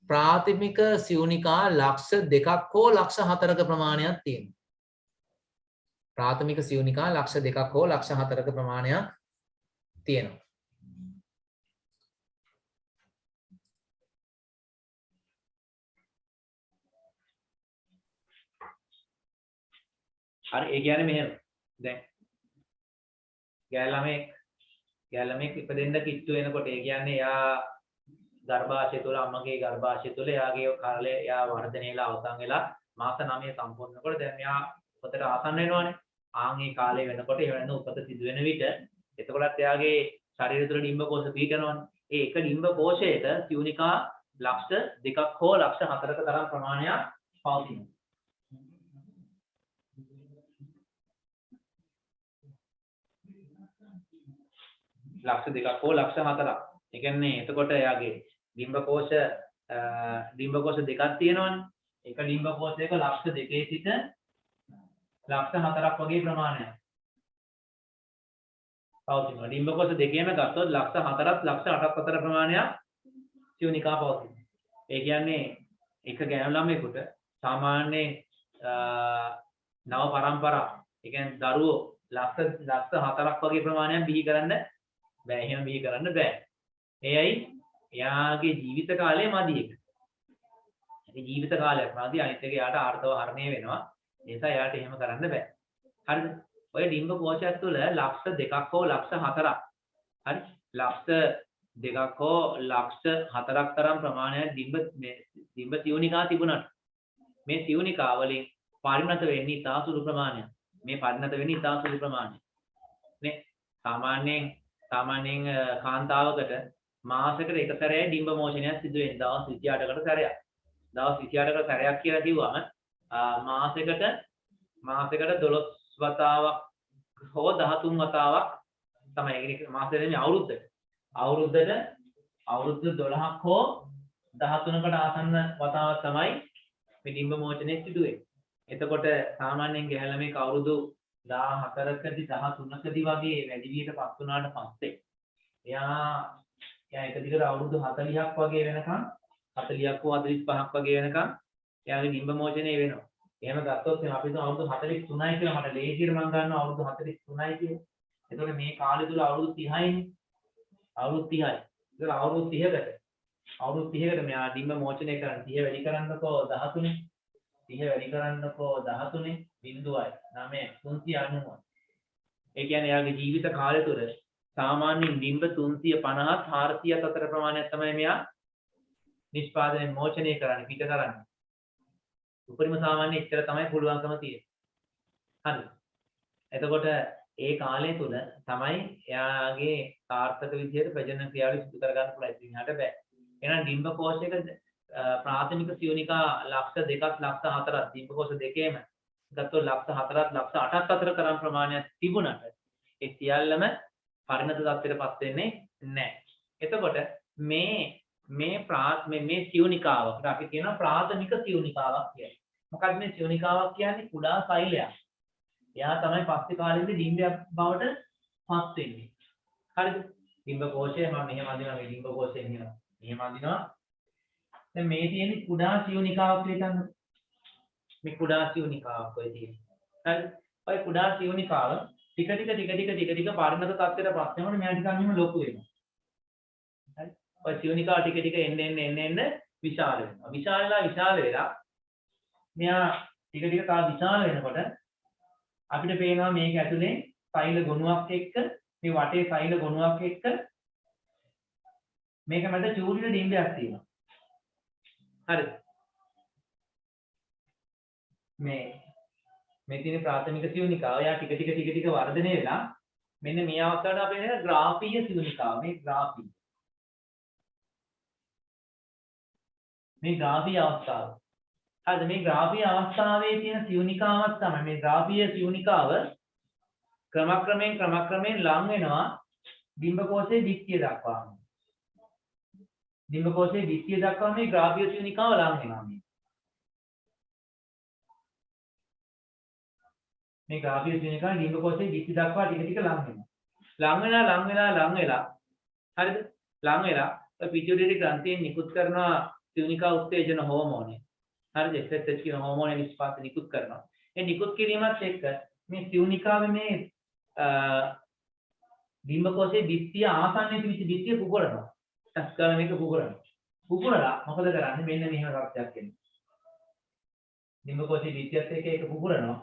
ප්‍රාථමික සියුනිකා ලක්ෂ 2ක් හෝ ලක්ෂ 4ක ප්‍රමාණයක් තියෙනවා. ප්‍රාථමික සියුනිකා ලක්ෂ 2ක් හෝ ලක්ෂ 4ක ප්‍රමාණයක් තියෙනවා. හරි. ඒ කියන්නේ මෙහෙම. දැන් ගෑල් ළමෙක් ඉපදෙන්න කිට්ටු වෙනකොට ඒ කියන්නේ එයා ගර්භාෂය තුළ අම්මගේ ගර්භාෂය තුළ එයාගේ කාලය එයා වර්ධනය වෙලා අවසන් වෙලා මාස 9 සම්පූර්ණ වෙනකොට දැන් මෙයා උපතට ආසන්න වෙනවනේ. ආන් මේ කාලය වෙනකොට ඒ වෙන උපත සිදු වෙන විට එතකොටත් එයාගේ ශරීරය තුළ ඩිම්බ කෝෂ පිහිටනවනේ. ඒ එක ඩිම්බ කෝෂයට සියුනිකා ලක්ෂ 2ක් හෝ ලක්ෂ 4ක තරම් ප්‍රමාණයක් පවතිනවා. ලක්ෂ 2ක් හෝ ලක්ෂ 4ක්. ඒ කියන්නේ එතකොට එයාගේ ඩිම්බ කෝෂ දෙකක් තියෙනවනේ. එක ඩිම්බ කෝෂයක ලක්ෂ 2 සිට ලක්ෂ 4ක් වගේ ප්‍රමාණයක් පවතිනවා. ඩිම්බ කෝෂ දෙකේම ගත්තොත් ලක්ෂ 4ක් ලක්ෂ 8ක් අතර ප්‍රමාණයක් සියුනිකා පවතිනවා. ඒ කියන්නේ එක ගෑනු ළමයෙකුට සාමාන්‍ය නව පරම්පරා ඒ කියන්නේ දරුවෝ ලක්ෂ 4ක් වගේ ප්‍රමාණයක් බිහි කරන්න බෑ. එහෙම බිහි කරන්න බෑ. එයයි එයාගේ ජීවිත කාලය මදි එක. ඒ ජීවිත කාලයක් මදි අනිත් එක එයාට ආර්ථව හරණය වෙනවා. ඒ නිසා එයාට එහෙම කරන්න බෑ. හරිද? ඔය ඩිම්බ කෝෂයක් තුළ ලක්ෂ 2ක් හෝ ලක්ෂ 4ක්. හරි? ලක්ෂ 2ක් හෝ ලක්ෂ 4ක් තරම් ප්‍රමාණයක් ඩිම්බ සියුනිකා තිබුණාට මේ සියුනිකා වලින් පරිණත වෙන්නේ ඉතා සුළු ප්‍රමාණයක්. මේ පරිණත වෙන්නේ ඉතා සුළු ප්‍රමාණයක්. නේ? සාමාන්‍යයෙන් කාන්තාවකට මාසයකට එක සැරයක් ඩිම්බ මෝෂණයක් සිදු වෙනවා. දවස් 28කට සැරයක්. දවස් 28කට සැරයක් කියලා කිව්වම මාසයකට 12 වතාවක් හෝ 13 වතාවක් තමයි. ඒක මාසෙ දෙන්නේ අවුරුද්දට. අවුරුද්ද 12ක් හෝ 13කට ආසන්න වතාවක් තමයි මේ ඩිම්බ මෝෂණය සිදු වෙන්නේ. එතකොට සාමාන්‍යයෙන් ගැහැණු ළමෙක් අවුරුදු 14කදී 13කදී වගේ වැඩි වියට පත් වුණාට පස්සේ එයා එක දිගට අවුරුදු 40ක් වගේ වෙනකන් 40ක් හෝ 45ක් වගේ වෙනකන් එයාගේ ඩිම්බ මෝෂණය වෙනවා. එහෙම ගත්තොත් අපි හිතමු අවුරුදු 43යි කියලා මට ලේසියට මම ගන්නවා අවුරුදු 43යි කියලා. එතකොට මේ කාලය තුල අවුරුදු 30යිනේ. අවුරුදු 30යි. ඒක අවුරුදු 30කට මෙයා ඩිම්බ මෝෂණය කරන 30 වැඩි කරන්නකෝ 13. 30 වැඩි කරන්නකෝ 13 බිංදුවයි 9 390. ඒ කියන්නේ එයාගේ ජීවිත කාලය තුළ සාමාන්‍යයෙන් ඩිම්බ 350 400ක් අතර ප්‍රමාණයක් තමයි මෙයා නිෂ්පාදනය මෝෂණය කරන්නේ පිට කරන්නේ. උපරිම සාමාන්‍ය ඉතර තමයි පුළුවන්කම තියෙන්නේ. හරිද? එතකොට ඒ කාලය තුළ තමයි එයාගේ සාර්ථක විදිහට ප්‍රජනන ක්‍රියාවලිය සිදු කරගන්න පුළුවන්. ඉතින් යාට බෑ. එහෙනම් ඩිම්බ කෝෂයක ප්‍රාථමික සියුනිකා ලක්ෂ 2ක් ලක්ෂ 4ක් ඩිම්බ කෝෂ දෙකේම ගත්තොත් ලක්ෂ 4ක් ලක්ෂ 8ක් අතර තරම් ප්‍රමාණයක් තිබුණාට ඒ සියල්ලම පරිණත තත්ත්වයටපත් වෙන්නේ නැහැ. එතකොට මේ සියුනිකාවක් අපි කියනවා ප්‍රාථමික සියුනිකාවක් කියලා. මොකක්ද මේ සියුනිකාවක් කියන්නේ? කුඩා සෛලයක්. එයා තමයි පස්සේ කාලෙදී ඩිම්බයක් බවට පත් වෙන්නේ. හරිද? ඩිම්බ කෝෂය මම මෙහෙම අඳිනවා මේ ඩිම්බ කෝෂය මෙහෙම අඳිනවා. දැන් මේ තියෙන්නේ කුඩා සියුනිකාවක් කියලා හිතන්න. මේ කුඩා සියුනිකාවක් ඔය තියෙන්නේ. හරි? ඔය කුඩා සියුනිකාව ටික ටික පරිණත තත්ත්වයට පත් වෙනකොට මෙයා ටිකක් මෙහෙම ලොකු වෙනවා. හරි? ඔය සියුනිකාව ටික ටික එන්න විශාල වෙනවා. විශාල වෙලා මෙයා ටික ටික තව විශාල වෙනකොට අපිට පේනවා මේක ඇතුලේ සෛල ගොනුවක් එක්ක මේ වටේ සෛල ගොනුවක් එක්ක මේක මැද චූරින ඩිම්බයක් තියෙනවා. හරිද? මේ තියෙන ප්‍රාථමික සියුනිකාව යා ටික ටික වර්ධනය වෙලා මෙන්න මේ අවස්ථාවට අපි කියන ග්‍රාෆීය සියුනිකාව. මේ ග්‍රාෆීය අවස්ථාව. හරිද? මේ ග්‍රාෆීය අවස්ථාවේ තියෙන සියුනිකාවක් තමයි මේ ග්‍රාෆීය සියුනිකාව ක්‍රමක්‍රමයෙන් ලං වෙනවා ඩිම්බ කෝෂයේ දික්තිය දක්වාම. ඩිම්බ කෝෂයේ දික්තිය දක්වාම මේ ග්‍රාෆීය සියුනිකාව ලං වෙනවා. මේ ග්‍රාෆීය සියුනිකාව ඩිම්බ කෝෂයේ දික්තිය දක්වා ටික ටික ලං වෙනවා. ලං වෙලා හරිද? ලං වෙලා පිටුයුටරි ග්‍රන්ථියෙන් නිකුත් කරනවා සියුනිකා උත්තේජන හෝමෝනය. හරිද? FSH කියන හෝමෝනය නිෂ්පාදනය නිකුත් කරනවා. ඒ නිකුත් කිරීමත් එක්ක මේ සියුනිකාවේ මේ ඩිම්බ කෝෂයේ දික්තිය ආසන්නයේ තිබිච්ච දික්තිය පුපුරනවා. ටස්කාල මේක පුපුරලා මොකද කරන්නේ? මෙන්න මෙහෙම තත්ත්වයක් එන්නේ. ඩිම්බ කෝෂයේ දික්තියත් එක්ක ඒක පුපුරනවා.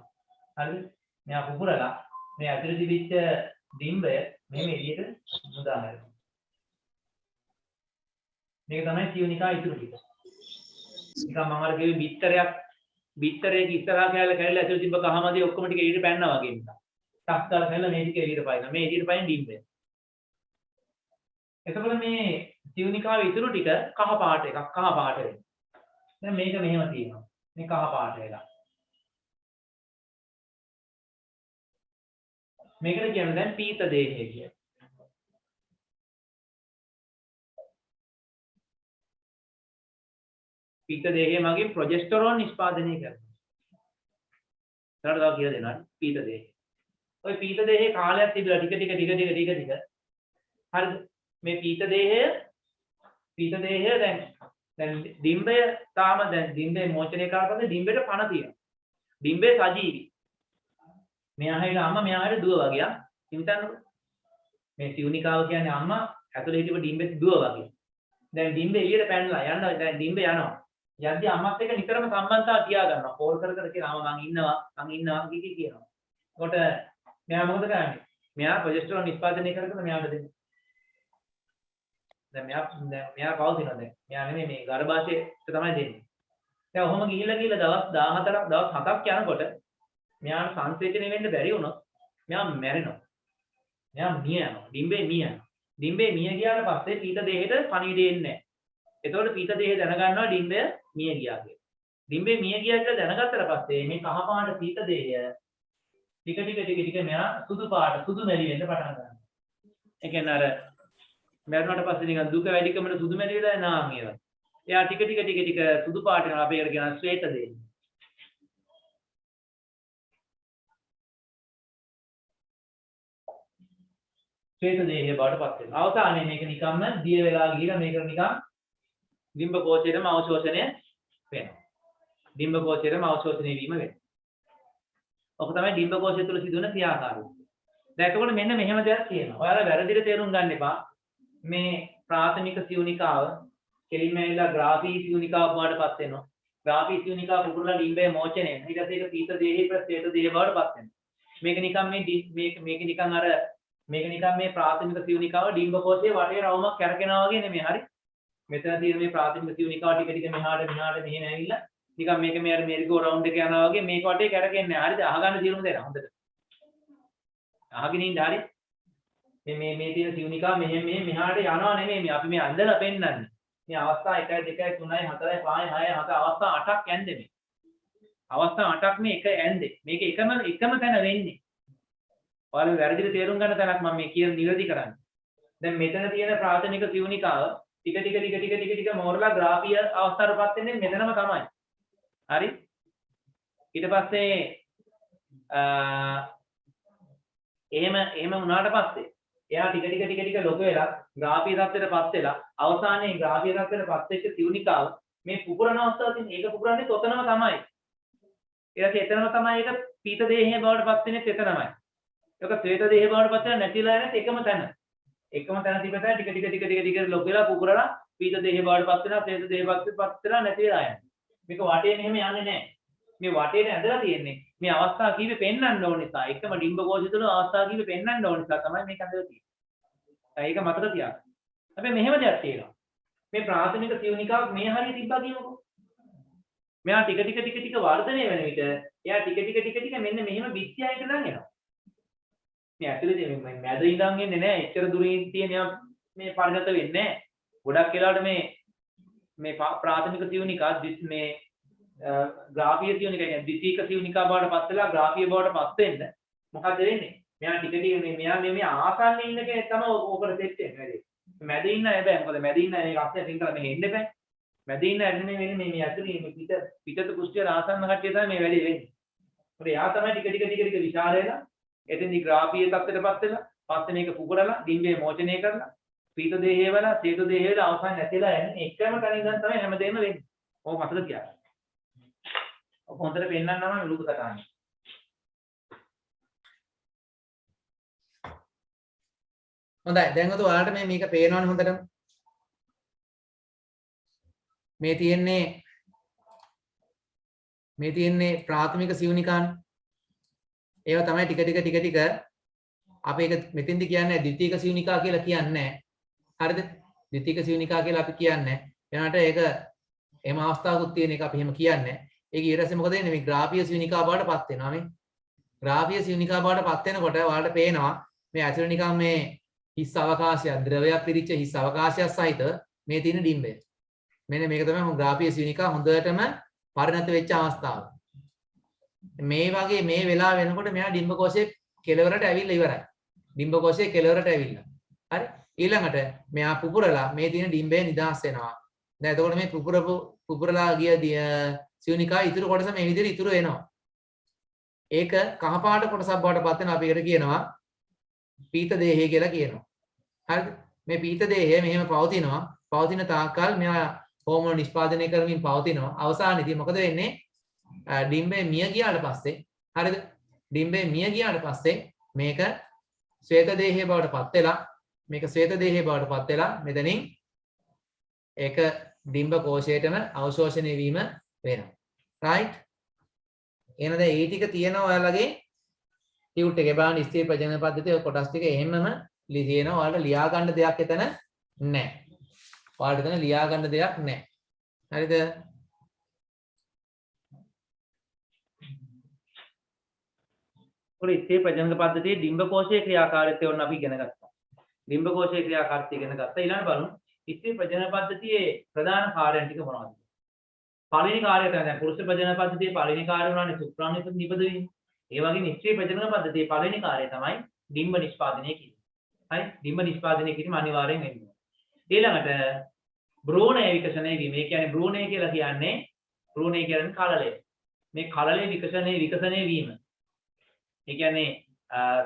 හරිද? මෙයා පුපුරලා මේ ඇතුලේ තිබිච්ච ඩිම්බය මෙහෙම එළියට මුදා හැරෙනවා. මේක තමයි සියුනිකා ඉතුරු ටික. නිකන් මම අර කිව්වේ බිත්තරයක ඉස්සරහා කැලේ ඇතුළේ තිබ්බ කහමදී ඔක්කොම ටික එළියට පැන්නා වගේ නිසා. ටක් ගාලා කැලේ මේ ටික එළියට පයින්නවා. මේ එළියට පයින් ඩිම්බය. එතකොට මේ සියුනිකාවේ ඉතුරු ටික කහ පාට එකක් කහ පාට වෙනවා. දැන් මේක මෙහෙම තියෙනවා. මේ කහ පාට වෙලා. මේකට කියන්නේ දැන් පීත දේහය කියලා. පීත දේහය මගේ ප්‍රොජෙස්ටරෝන් නිෂ්පාදනය කරනවා. ඊට තව කියලා දෙනවා පීත දේහය. ওই පීත දේහයේ කාලයක් තිබිලා ටික ටික හරිද? මේ පීත දේහය දැන් ඩිම්බය තාම දැන් ඩිම්බේ මෝචනය කරනකොට ඩිම්බෙට පණ තියෙනවා. ඩිම්බේ සජීවි. මෙයා හැයිලා අම්මා මෙයා හැයිලා දුව වගේ ආ. හිතන්නකෝ. මේ සියුනිකාව කියන්නේ අම්මා ඇතුලේ හිටපු ඩිම්බේ දුව වගේ. දැන් ඩිම්බේ එළියට පැනලා යනවා. දැන් ඩිම්බේ යනවා. යද්දි අම්මත් එක්ක නිතරම සම්බන්ධතාව තියා ගන්නවා. කෝල් කර කියනවා මං ඉන්නවා කියනවා. එතකොට මෙයා මොකද කරන්නේ? මෙයා ප්‍රොජෙස්ටරෝන් නිෂ්පාදනය කරගෙන මෙයාට දෙන්නේ. දැන් මෙයා පවතිනවා දැන්. මෙයා නෙමෙයි මේ ගර්භාෂයට තමයි දෙන්නේ. දැන් ඔහොම ගිහිල්ලා දවස් 14ක් දවස් 7ක් යනකොට මෙයාට සංසේචනය වෙන්න බැරි වුණොත් මෙයා මැරෙනවා. මෙයා මිය යනවා. ඩිම්බේ මිය යනවා. ඩිම්බේ මිය ගියාට පස්සේ පීත දේහයට පණිවිඩය එන්නේ නැහැ. එතකොට පීත දේහය දැනගන්නවා ඩිම්බය මිය ගියා කියලා. ඩිම්බේ මිය ගියා කියලා දැනගත්තට පස්සේ මේ කහ පාට පීත දේහය ටික මෙයා සුදු පාට සුදු මැලි වෙන්න පටන් ගන්නවා. ඒ කියන්නේ අර මැරුණාට පස්සේ නිකන් දුක වැඩිකමන සුදු මැලි වෙලා නාම ඒවා. එයා ටික සුදු පාට වෙනවා. අපි ඒකට කියනවා ශ්වේත දේහය. ශ්වේත දේහය බවට පත් වෙනවා. අවසානයේ මේක නිකම්ම දිය වෙලා ගිහිලා මේක නිකන් ඩිම්බ කෝෂයටම අවශෝෂණය වෙනවා. ඩිම්බ කෝෂයටම අවශෝෂණය වීම වෙනවා. ඔක තමයි ඩිම්බ කෝෂය තුළ සිදුවන ක්‍රියාකාරීත්වය. දැන් එතකොට මෙන්න මෙහෙම දෙයක් තියෙනවා. ඔයාලා වැරදිට තේරුම් ගන්න එපා. මේ ප්‍රාථමික සියුනිකාව කෙලින්ම ඇවිල්ලා ග්‍රාෆී සියුනිකාව බවට පත් වෙනවා. ග්‍රාෆී සියුනිකාව පුපුරලා ඩිම්බය මෝචනය වෙනවා. ඊට පස්සේ ඒක පීත දේහය ප්‍ර ශ්වේත දේහය බවට පත් වෙනවා. මේක නිකන් මේ ප්‍රාථමික සියුනිකාව ඩිම්බ කෝෂයේ වටේ රවුමක් කැරකෙනවා වගේ නෙමෙයි. හරි? මෙතන තියෙන මේ ප්‍රාථමික සියුනිකාව ටික මෙහාට මෙහෙම ඇවිල්ලා නිකන් මේක මේ අර මේරිගෝ රවුන්ඩ් එක යනවා වගේ මේක වටේ කැරකෙන්නේ නැහැ. හරිද? අහගන්න සියුම් දෙන්න හොඳට. අහගෙන ඉන්න හරි. මේ තියෙන සියුනිකාව මෙහාට යනවා නෙමෙයි. අපි මේ අඳලා පෙන්නන්නේ. මේ අවස්ථා 1 2 3 4 5 6 7 අවස්ථා 8ක් යන්නේ මේ. අවස්ථා 8ක් මේ එක ඇන්දේ. මේක එකම තැන වෙන්නේ. ඔයාලා වැරදිට තේරුම් ගන්න තැනක් මම මේ කියන නිවැරදි කරන්නේ. දැන් මෙතන තියෙන ප්‍රාථමික සියුනිකාව ටික මෝරලා ග්‍රාෆීය අවස්ථාවටපත් වෙන්නේ මෙතනම තමයි. හරි? ඊට පස්සේ එහෙම වුණාට පස්සේ එයා ටික ලොක වෙලා ග්‍රාෆීය තත්ත්වයටපත් වෙලා අවසානයේ ග්‍රාෆීය තත්ත්වයටපත් වෙච්ච සියුනිකාව මේ පුපුරන අවස්ථාව තියෙන ඒක පුපුරන්නේ තොතනම තමයි. ඊට පස්සේ එතනම තමයි ඒක පීත දේහය බවට පත් වෙන්නේ එතනමයි. ඒක ශ්වේත දේහය බවට පත් වෙන නැතිලා යන එකම තැන. එකම තැන තිබෙත ටික ලොක වෙලා පුපුරලා පීත දේහය බවට පත් වෙනවා ශ්වේත දේහය බවට පත් වෙලා නැතිලා යනවා. මේක වටේ මෙහෙම යන්නේ නැහැ. මේ වටේට ඇදලා තියෙන්නේ මේ අවස්ථා කීපෙ පෙන්වන්න ඕන නිසා එකම ඩිම්බ කෝෂය තුළ අවස්ථා කීපෙ පෙන්වන්න ඕන නිසා තමයි මේක ඇදලා තියෙන්නේ. ඒක මතක තියාගන්න. හැබැයි මෙහෙම දෙයක් තියෙනවා. මේ ප්‍රාථමික සියුනිකාවක් මේ හරිය තිබ්බා කියමුකෝ. මෙයා ටික වර්ධනය වෙන විට එයා ටික මෙන්න මෙහෙම බිත්තියයිට නම් එනවා. මේ ඇතුලේ මේ මැද ඉඳන් එන්නේ නැහැ. එච්චර දුරින් තියෙන මේ පරිණත වෙන්නේ නැහැ. ගොඩක් වෙලාවට මේ ප්‍රාථමික සියුනිකා මේ ග්‍රාෆීය සියුනිකා කියන්නේ ද්විතීක සියුනිකා බවට පත් වෙලා ග්‍රාෆීය බවට පත් වෙන්න මොකද වෙන්නේ? මෙයා ටික මෙයා මේ ආසන්නයේ ඉන්න කෙනෙක් තමයි ඕකට සෙට් වෙන්නේ. මැද ඉන්න හැබැයි මොකද මැද ඉන්න මේ රස්නේ සිංහල මෙහෙ එන්න බෑ. මැද ඉන්න ඇන්නේ මේ ඇතුලේ මේ පිටත කුෂ්ඨය ආසන්න කට්ටිය තමයි මේ වැඩේ වෙන්නේ. මොකද එයා තමයි ටික විශාල වෙලා එතෙන්දි ග්‍රාෆීය තත්ත්වයටපත් වෙලා පස්සේ මේක පුපුරලා ඩිම්බේ මෝචනය කරලා පීත දේහය වල ශ්වේත දේහය වල අවසන් නැතිලා යන්නේ එකම තැන ඉඳන් තමයි හැමදේම වෙන්නේ. ඕක මතක තියාගන්න. ඔක හොඳට පෙන්නන්නම් මම ලුකු කතාන්නේ. හොඳයි. දැන් ඔයාලට මේක පේනවනේ හොඳටම. මේ තියෙන්නේ ප්‍රාථමික සියුනිකානේ. ඒවා තමයි ටික අපි ඒක මෙතෙන්දි කියන්නේ ද්විතීක සියුනිකා කියලා කියන්නේ නැහැ. හරිද? ද්විතීක සිවුනිකා කියලා අපි කියන්නේ. එනකට ඒක එහෙම අවස්ථාවකුත් තියෙන එක අපි එහෙම කියන්නේ. ඒක ඊට පස්සේ මොකද වෙන්නේ? මේ ග්‍රාෆීය සිවුනිකා බවට පත් වෙනවා මේ. ග්‍රාෆීය සිවුනිකා බවට පත් වෙනකොට ඔයාලට පේනවා මේ ඇතුළේ නිකන් මේ හිස් අවකාශයක් ද්‍රවයක් පිරිච්ච හිස් අවකාශයක් සහිත මේ තියෙන ඩිම්බය. මෙන්න මේක තමයි ග්‍රාෆීය සිවුනිකා හොඳටම පරිණත වෙච්ච අවස්ථාව. මේ වගේ මේ වෙලාව වෙනකොට මෙයා ඩිම්බ කෝෂයේ කෙලවරට ඇවිල්ලා ඉවරයි. ඩිම්බ කෝෂයේ කෙලවරට ඇවිල්ලා. හරි. ඊළඟට මෙයා පුපුරලා මේ තියෙන ඩිම්බය නිදහස් වෙනවා. දැන් එතකොට මේ පුපුරලා ගිය සිවුනිකා ඉතුරු කොටස මේ විදිහට ඉතුරු වෙනවා. ඒක කහපාට කොටසක් බවට පත් වෙනවා. අපි ඒකට කියනවා පීත දේහය කියලා කියනවා. හරිද? මේ පීත දේහය මෙහෙම පවතිනවා. පවතින තාක්කල් මෙයා හෝමෝන නිෂ්පාදනය කරමින් පවතිනවා. අවසානයේදී මොකද වෙන්නේ? ඩිම්බේ මිය ගියාට පස්සේ හරිද? ඩිම්බේ මිය ගියාට පස්සේ මේක ශ්වේත දේහය බවට පත් වෙලා මේක ශ්වේත දේහය බවට පත් වෙලා මෙතනින් ඒක ඩිම්බ කෝෂයටම අවශෝෂණය වීම වෙනවා. right? එහෙනම් දැන් ඒ ටික තියෙනවා ඔයාලගේ ටියුට් එකේ බලන්න ස්ථිර ප්‍රජනන පද්ධතිය කොටස් ටික එහෙමම තියෙනවා. ඔයාලට ලියා ගන්න දෙයක් එතන නැහැ. ඔයාලට එතන ලියා ගන්න දෙයක් නැහැ. හරිද? ඔය ස්ථිර ප්‍රජනන පද්ධතියේ ඩිම්බ කෝෂයේ ක්‍රියාකාරීත්වය ඔන්න අපි ඉගෙන ගත්තා. ඩිම්බ කෝෂයේ ක්‍රියාකාරීත්වය ඉගෙන ගත්තා. ඊළඟට බලමු ස්ථිර ප්‍රජනන පද්ධතියේ ප්‍රධාන කාර්යයන් ටික මොනවද? පළවෙනි කාර්යය තමයි දැන් පුරුෂ ප්‍රජනන පද්ධතියේ පළවෙනි කාර්යය උනානේ ශුක්‍රාණු නිපදවීම. ඒ වගේම ස්ත්‍රී ප්‍රජනන පද්ධතියේ පළවෙනි කාර්යය තමයි ඩිම්බ නිෂ්පාදනය කිරීම. හරි? ඩිම්බ නිෂ්පාදනය කිරීම අනිවාර්යෙන් වෙනවා. ඊළඟට භ්‍රූණය විකසනය වීම. ඒ කියන්නේ භ්‍රූණය කියලා කියන්නේ භ්‍රූණය කියන්නේ කලලය. මේ කලලේ විකසනය වීම. ඒ කියන්නේ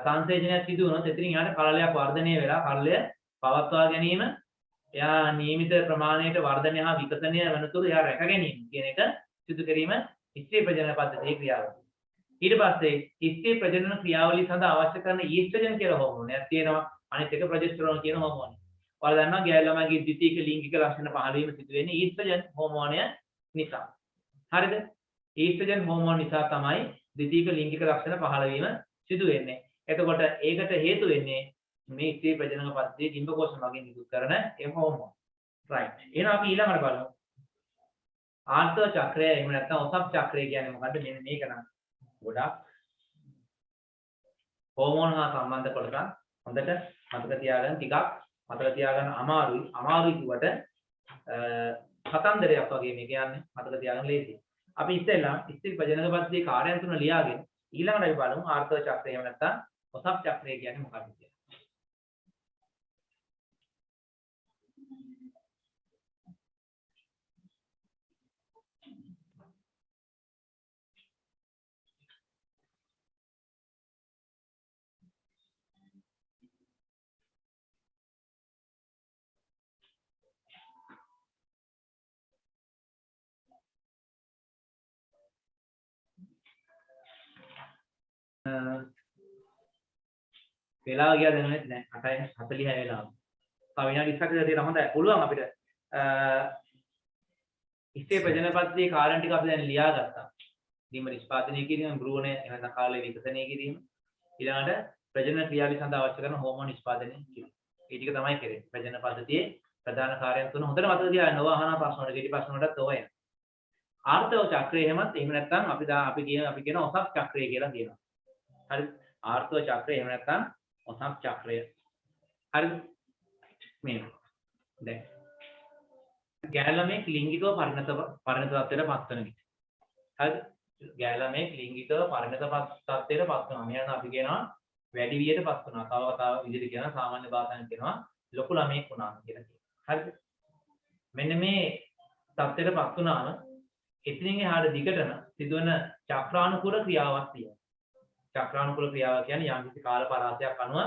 සංසේචනයක් සිදු වුණොත් එතනින් යාට කලලයක් වර්ධනය වෙලා කලලය පවත්වා ගැනීම එයා නියමිත ප්‍රමාණයට වර්ධනය හා විකසනය වෙනතුරු එයා රැක ගැනීම කියන එක සිදු කිරීම ස්ත්‍රී ප්‍රජනන පද්ධතියේ ක්‍රියාවලිය. ඊට පස්සේ ස්ත්‍රී ප්‍රජනන ක්‍රියාවලිය සඳහා අවශ්‍ය කරන ඊස්ට්‍රජන් කියලා හෝමෝනයක් තියෙනවා. අනිත් එක ප්‍රොජෙස්ටරෝන් කියන හෝමෝනය. ඔයාලා දන්නවා ගෑල් ළමයිගේ ද්විතීයික ලිංගික ලක්ෂණ පහළ වීම සිදු වෙන්නේ ඊස්ට්‍රජන් හෝමෝනය නිසා. හරිද? ඊස්ට්‍රජන් හෝමෝන නිසා තමයි ද්විතීයික ලිංගික ලක්ෂණ පහළ වීම සිදු වෙන්නේ. එතකොට ඒකට හේතු වෙන්නේ මේ ස්ත්‍රී ප්‍රජනන පද්ධතියේ ඩිම්බ කෝෂ මගින් නිකුත් කරන ඒ හෝමෝන. right. එහෙනම් අපි ඊළඟට බලමු. ආර්ථව චක්‍රය එහෙම නැත්නම් ඔසප් චක්‍රය කියන්නේ මොකද්ද? මෙන්න මේක නම් ගොඩක් හෝමෝන හා සම්බන්ධ කොටසක්. හොඳට මතක තියාගන්න. ටිකක් මතක තියාගන්න අමාරුයි කිව්වට කතන්දරයක් වගේ මේ කියන්නේ මතක තියාගන්න ලේසියි. අපි ඉස්සෙල්ලා ස්ත්‍රී ප්‍රජනන පද්ධතියේ කාර්යයන් තුන ලියාගෙන ඊළඟට අපි බලමු ආර්ථව චක්‍රය එහෙම නැත්නම් ඔසප් චක්‍රය කියන්නේ මොකක්ද කියලා. වෙලාව ගියා දැනෙන්නේ නැහැ. 8:46 වෙලාව. තව විනාඩි 20ක් විතර තියෙනවා. හොඳයි. පුළුවන් අපිට ස්ත්‍රී ප්‍රජනන පද්ධතියේ කාර්යයන් ටික අපි දැන් ලියාගත්තා. ඩිම්බ නිෂ්පාදනය කිරීම, භ්‍රූණය එහෙම කාලේ විකසනය කිරීම, ඊළඟට ප්‍රජනන ක්‍රියාවලිය සඳහා අවශ්‍ය කරන හෝමෝන නිෂ්පාදනය කිරීම. මේ ටික තමයි කරන්නේ. ප්‍රජනන පද්ධතියේ ප්‍රධාන කාර්යයන් තුන හොඳට මතක තියාගන්න. ඔය අහන ප්‍රශ්න වලට කෙටි ප්‍රශ්න වලටත් ඔය එනවා. ආර්ථව චක්‍රය එහෙමත් එහෙම නැත්නම් අපි කියන ඔසප් චක්‍රය කියලා කියනවා. හරි? ආර්ථව චක්‍රය එහෙම නැත්නම් ඔසප් චක්‍රය. හරිද? මේ දැන් ගෑල්ලමේ ලිංගිකව පරිණත තත්ත්වයට පත් වෙන විට. හරිද? ගෑල්ලමේ ලිංගිකව පරිණත තත්ත්වයට පත් වෙනවා. මෙයන් අපි කියනවා වැඩි වියට පත් වෙනවා. තව විදිහට කියනවා සාමාන්‍ය භාෂාවෙන් කියනවා ලොකු ළමෙක් වුණා කියලා කියනවා. හරිද? මෙන්න මේ තත්ත්වයට පත් වුණාම එතනින් එහාට දිගටම සිදුවන චක්‍රානුකූල ක්‍රියාවක් තියෙනවා. චක්‍රානුකූල ක්‍රියාව කියන්නේ යම් කිසි කාල පරාසයක් අනුව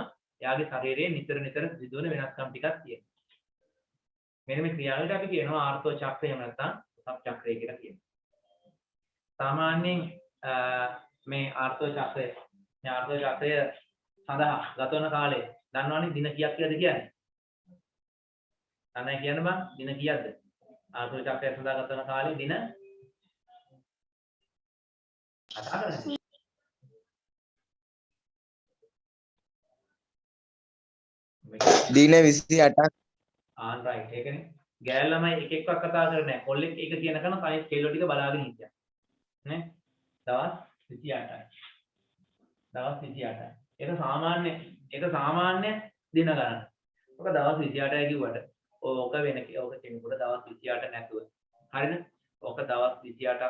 එයාගේ ශරීරයේ නිතර සිදුවන වෙනස්කම් ටිකක් තියෙනවා. මෙන්න මේ ක්‍රියාවලියට අපි කියනවා ආර්ථව චක්‍රය එහෙම නැත්නම් ඔසප් චක්‍රය කියලා කියනවා. සාමාන්‍යයෙන් මේ ආර්ථව චක්‍රය සඳහා ගත වන කාලය දන්නවනේ දින කීයක් කියලාද කියන්නේ? දන්නයි කියන්න බං දින කීයක්ද? ආර්ථව චක්‍රය සඳහා ගත වන කාලේ දින දින 28ක් ආන් රයිට් ඒකනේ ගෑල් ළමයි එක එකක් කතා කරන්නේ නැහැ කොල්ලෙක් එක කියනකන සයින්ස් ස්කේල් ටික බලාගෙන හිටියා නේ දවස් 28යි දවස් 28යි ඒක සාමාන්‍ය දින ගණන ඔක දවස් 28යි කිව්වට ඕක වෙන ඕක කෙනෙකුට දවස් 28 නැතුව හරිද ඕක දවස් 28ක්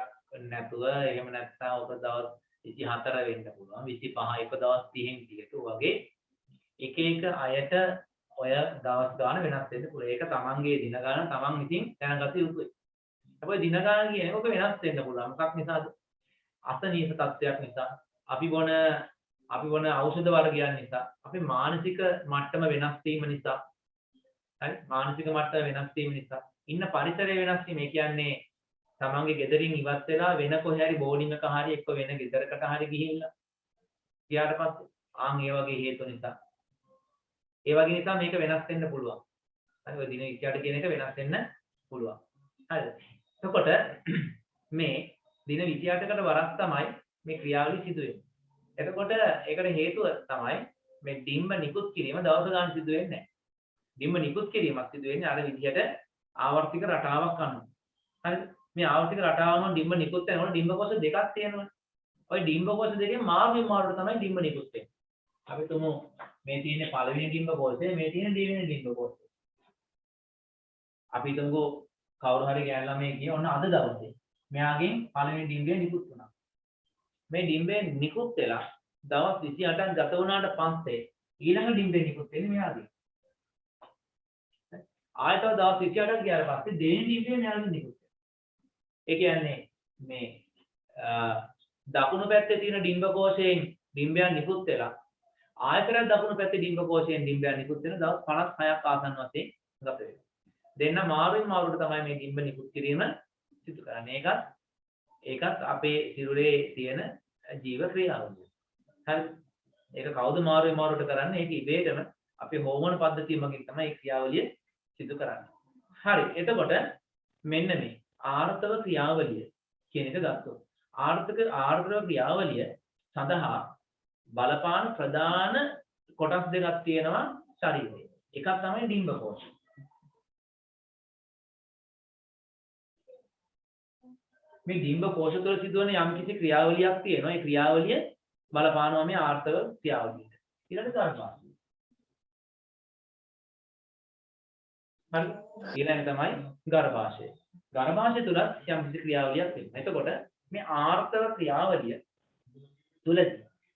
නැතුව එහෙම නැත්නම් ඕක දවස් 24 වෙන්න පුළුවන් 25 එක දවස් 30න් 30ට වගේ එක එක අයට ඔය දවස් ගාන වෙනස් වෙන්න පුළුවන් ඒක තමන්ගේ දින ගාන තමන් ඉතින් දැනගත යුතුයි අපේ දින ගාන කියන්නේ ඕක වෙනස් වෙන්න පුළුවන් මොකක් නිසාද අසනීප තත්ත්වයක් නිසා අපි බොන ඖෂධ වර්ගයන් නිසා අපේ මානසික මට්ටම වෙනස් වීම නිසා හරි මානසික මට්ටම වෙනස් වීම නිසා ඉන්න පරිසරය වෙනස් වීම ඒ කියන්නේ තමන්ගේ ගෙදරින් ඉවත් වෙලා වෙන කොහේ හරි බෝඩින් එක හරි එක්ක වෙන ගෙදරකට හරි ගිහිල්ලා ඊට පස්සේ ආන් ඒ වගේ හේතු නිසා ඒ වගේ නිසා මේක වෙනස් වෙන්න පුළුවන් හරි ඔය දින 28 කියන එක වෙනස් වෙන්න පුළුවන් හරිද එතකොට මේ දින 28කට වරක් තමයි මේ ක්‍රියාවලිය සිදු වෙන්නේ එතකොට ඒකට හේතුව තමයි මේ ඩිම්බ නිකුත් කිරීම දවස ගන්න සිදු වෙන්නේ නැහැ. ඩිම්බ නිකුත් කිරීමක් සිදු වෙන්නේ අර විදිහට ආවර්තික රටාවක් අනුව. හරිද? මේ ආවර්තික රටාවම ඩිම්බ නිකුත් වෙනකොට ඩිම්බ කොෂ දෙකක් තියෙනවා. ওই ඩිම්බ කොෂ දෙකෙන් මාරුවෙන් මාරුවට තමයි ඩිම්බ නිකුත් වෙන්නේ. අපි තුමු මේ තියෙන පළවෙනි ඩිම්බ කොෂය මේ තියෙන දෙවෙනි ඩිම්බ කොෂය. අපි තුමු කවුරු හරි ගෑන ළමයි ගිය ඔන්න අද දවසේ මෙයාගෙන් පළවෙනි ඩිම්බය නිකුත් වුණා. මේ ඩිම්බේ නිකුත් වෙලා දවස් 28ක් ගත වුණාට පස්සේ ඊළඟ ඩිම්බේ නිකුත් වෙන්නේ මෙයාගේ. ආයෙත් දවස් 28ක් ගියාට පස්සේ දෙවෙනි ඩිම්බේ මෙයාගේ නිකුත් වෙනවා. ඒ කියන්නේ මේ දකුණු පැත්තේ තියෙන ඩිම්බ කෝෂයෙන් ඩිම්බයන් නිකුත් වෙලා ආයතරයක් දකුණු පැත්තේ ඩිම්බ කෝෂයෙන් ඩිම්බයන් නිකුත් වෙන දවස් 56ක් ආසන්න වශයෙන් ගත වෙනවා. දෙන්න මාරුවෙන් මාරුවට තමයි මේ ඩිම්බ නිකුත් කිරීම සිදු කරන්නේ. ඒකත් අපේ සිරුරේ තියෙන ජීව ක්‍රියාවලිය. හරි. ඒක කවුද මාරුවේ මාරුවට කරන්නේ? ඒක ඉබේටම අපේ හෝමෝන පද්ධතිය මගින් තමයි මේ ක්‍රියාවලිය සිදු කරන්නේ. හරි. එතකොට මෙන්න මේ ආර්ථව ක්‍රියාවලිය කියන එක ගත්තොත් ආර්ථව ක්‍රියාවලිය සඳහා බලපාන ප්‍රධාන කොටස් දෙකක් තියෙනවා ශරීරයේ. එකක් තමයි ඩිම්බ කෝෂ. මේ ඩිම්බ කෝෂ තුළ සිදුවන යම්කිසි ක්‍රියාවලියක් තියෙනවා. ඒ ක්‍රියාවලිය බලපානවා මේ ආර්ථව ක්‍රියාවලියට. ඊළඟට ගර්භාෂය. හරි. ඊළඟ තමයි ගර්භාෂය. ගර්භාෂය තුළ යම්කිසි ක්‍රියාවලියක් තියෙනවා. එතකොට මේ ආර්ථව ක්‍රියාවලිය තුළ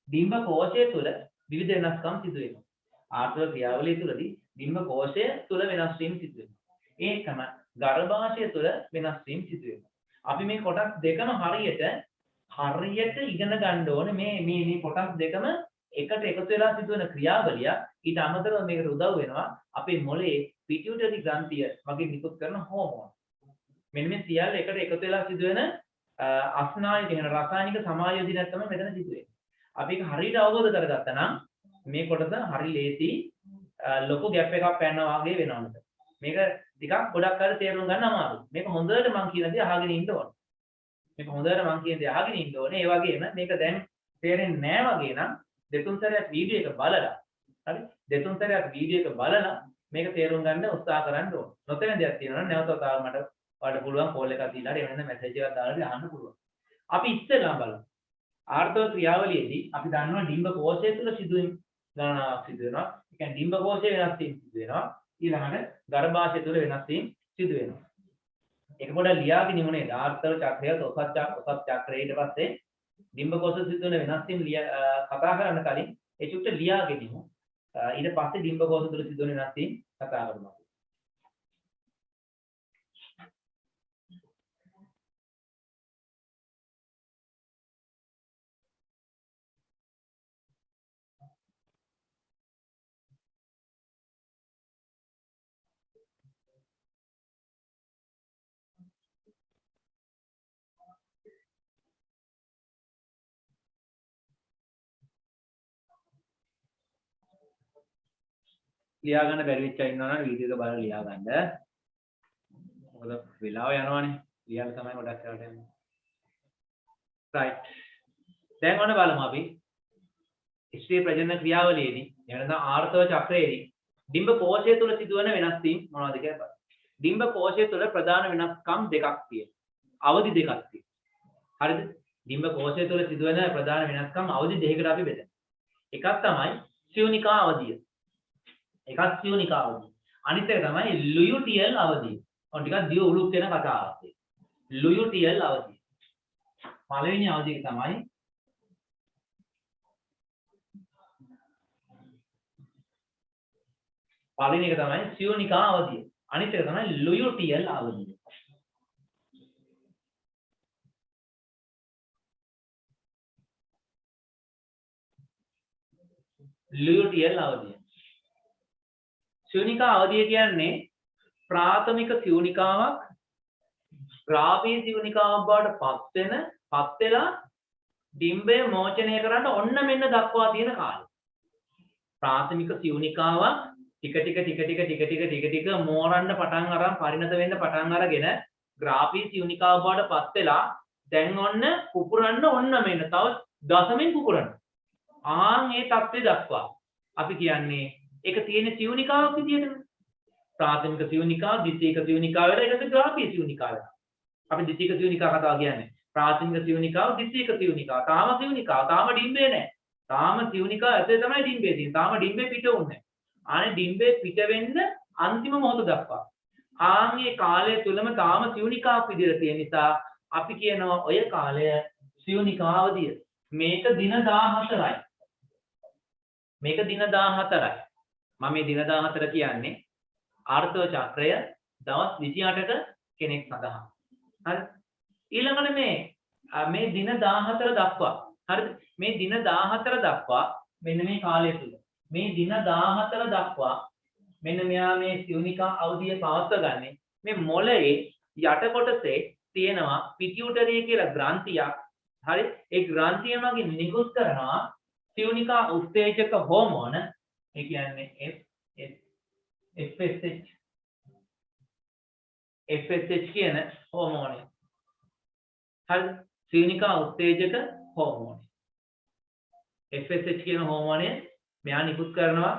ඩිම්බ කෝෂය තුළ විවිධ වෙනස්කම් සිදු වෙනවා. ආර්ථව ක්‍රියාවලිය තුළදී ඩිම්බ කෝෂය තුළ වෙනස් වීම සිදු වෙනවා. ඒකම ගර්භාෂය තුළ වෙනස් වීම සිදු වෙනවා. අපි මේ කොටස් දෙකම හරියට ඉගෙන ගන්න ඕනේ මේ කොටස් දෙකම එකට එකතු වෙලා සිදුවන ක්‍රියාවලිය ඊට අමතරව මේකට උදව් වෙනවා අපේ මොළයේ පිටියුටරි ග්‍රන්ථිය වගේ නිකුත් කරන හෝමෝන. මෙන්න මේ සියල්ල එකට එකතු වෙලා සිදුවෙන අස්නායක වෙන රසායනික සමායෝජනයක් තමයි මෙතන සිදුවෙන්නේ. අපි ඒක හරියට අවබෝධ කරගත්තා නම් මේ කොටස හරි ලේසි ලොකු ગેප් එකක් පැනනවා වගේ වෙනවා. මේක ටිකක් ගොඩක් අර තේරුම් ගන්න අමාරුයි. මේක හොඳට මම කියන දේ අහගෙන ඉන්න ඕනේ. ඒ වගේම මේක දැන් තේරෙන්නේ නැහැ වගේ නම් දෙතුන් සැරයක් වීඩියෝ එක බලලා හරි දෙතුන් සැරයක් වීඩියෝ එක බලලා මේක තේරුම් ගන්න උත්සාහ කරන්න ඕනේ. නොතේරෙන දෙයක් තියෙනවා නම් නැවත වතාවක් මට ඔයාලට පුළුවන් කෝල් එකක් දීලා හරි එහෙම නැත්නම් මැසේජ් එකක් දාලා අහන්න පුළුවන්. අපි ඉස්සෙල්ලාම බලමු. ආර්ථව ක්‍රියාවලියේදී අපි දන්නවා ඩිම්බ කෝෂය තුළ සිදුවීම් ගණනාවක් සිදු වෙනවා. ඒ කියන්නේ ඩිම්බ කෝෂය වෙනස් වීම සිදු වෙනවා. ඊළඟට ගර්භාෂය තුළ වෙනස් වීම සිදු වෙනවා. ඒක පොඩ්ඩක් ලියාගෙන ඉමුනේ ආර්ථව චක්‍රය ඔසත් චක්‍රය ඊට පස්සේ ඩිම්බ කෝෂ සිදු වෙන වෙනස් වීම කතා කරන්න කලින් ඒ චුට්ට ලියාගෙන ඉමු. ඊට පස්සේ ඩිම්බ කෝෂ තුළ සිදු වෙන වෙනස් වීම කතා කරමු. ලියා ගන්න බැරි වෙච්ච අය ඉන්නවා නම් වීඩියෝ එක බලලා ලියා ගන්න. මොකද වෙලාව යනවනේ. ලියන්න තමයි ගොඩක් කරලා යන්නේ. right. දැන් ඔන්න බලමු අපි ස්ත්‍රී ප්‍රජනන ක්‍රියාවලියේදී එහෙම නැත්නම් ආර්ථව චක්‍රයේදී ඩිම්බ කෝෂය තුල සිදුවන වෙනස් වීම් මොනවද කියලා බලන්න. ඩිම්බ කෝෂය තුල ප්‍රධාන වෙනස්කම් දෙකක් තියෙනවා. අවධි දෙකක් තියෙනවා. හරිද? ඩිම්බ කෝෂය තුල සිදුවන ප්‍රධාන වෙනස්කම් අවධි දෙකකට අපි බෙදනවා. එකක් තමයි සියුනිකා අවධිය. එකක් සියුනිකා අවධිය. අනිත් එක තමයි ලුයුටියල් අවධිය. ඔන්න ටිකක් දිය උලුක් වෙන කතාවක්. ලුයුටියල් අවධිය. පළවෙනි අවධිය තමයි පළවෙනි එක තමයි සියුනිකා අවධිය. අනිත් එක තමයි ලුයුටියල් අවධිය. ලුයුටියල් අවධිය. සියුනිකා අවධිය කියන්නේ ප්‍රාථමික සියුනිකාවක් ග්‍රාෆීය සියුනිකාවක් බවට පත් වෙලා ඩිම්බය මෝචනය කරන්න ඔන්න මෙන්න දක්වා තියෙන කාලය. ප්‍රාථමික සියුනිකාවක් ටික ටික මෝරන්න පටන් අරන් පරිණත වෙන්න පටන් අරගෙන ග්‍රාෆීය සියුනිකාවක් බවට පත් වෙලා දැන් ඔන්න පුපුරන්න ඔන්න මෙන්න තව දශමෙන් පුපුරන්න. මේ තත්ත්වය දක්වා අපි කියන්නේ ඒක තියෙන සියුනිකාවක් විදියට. ප්‍රාථමික සියුනිකාව, ද්විතීයික සියුනිකාව වල එකක ග්‍රාෆීය සියුනිකාව. අපි ද්විතීයික සියුනිකාව කතාව කියන්නේ. ප්‍රාථමික සියුනිකාව, ද්විතීයික සියුනිකාව. තාම ඩිම්බේ නැහැ. තාම සියුනිකාව ඇතුලේ තමයි ඩිම්බේ තියෙන්නේ. තාම ඩිම්බේ පිට වුන්නේ නැහැ. ඩිම්බේ පිට වෙන්න අන්තිම මොහොත දක්වා. මේ කාලය තුලම තාම සියුනිකාවක් විදියට තියෙන නිසා අපි කියනවා ඔය කාලය සියුනිකා අවධිය. මේක දින 14යි. මේක දින 14යි. මම මේ දින 14 කියන්නේ ආර්ථව චක්‍රය දවස් 28ක කෙනෙක් සඳහා. හරි. ඊළඟට මේ දින 14 දක්වා. හරිද? මේ දින 14 දක්වා මෙන්න මේ කාලය තුල. මේ දින 14 දක්වා මෙන්න මෙයා මේ සියුනිකා අවධිය පවත්වගන්නේ මේ මොළයේ යට කොටසේ තියෙනවා පිටියුටරි කියලා ග්‍රන්ථියක්. හරි? ඒ ග්‍රන්ථිය මගින් නිකුත් කරනවා සියුනිකා උත්තේජක හෝමෝන. ඒ කියන්නේ FSH කියන හෝමෝනය. හරි? සියුනිකා උත්තේජක හෝමෝනය. FSH කියන හෝමෝනය මෙයා නිකුත් කරනවා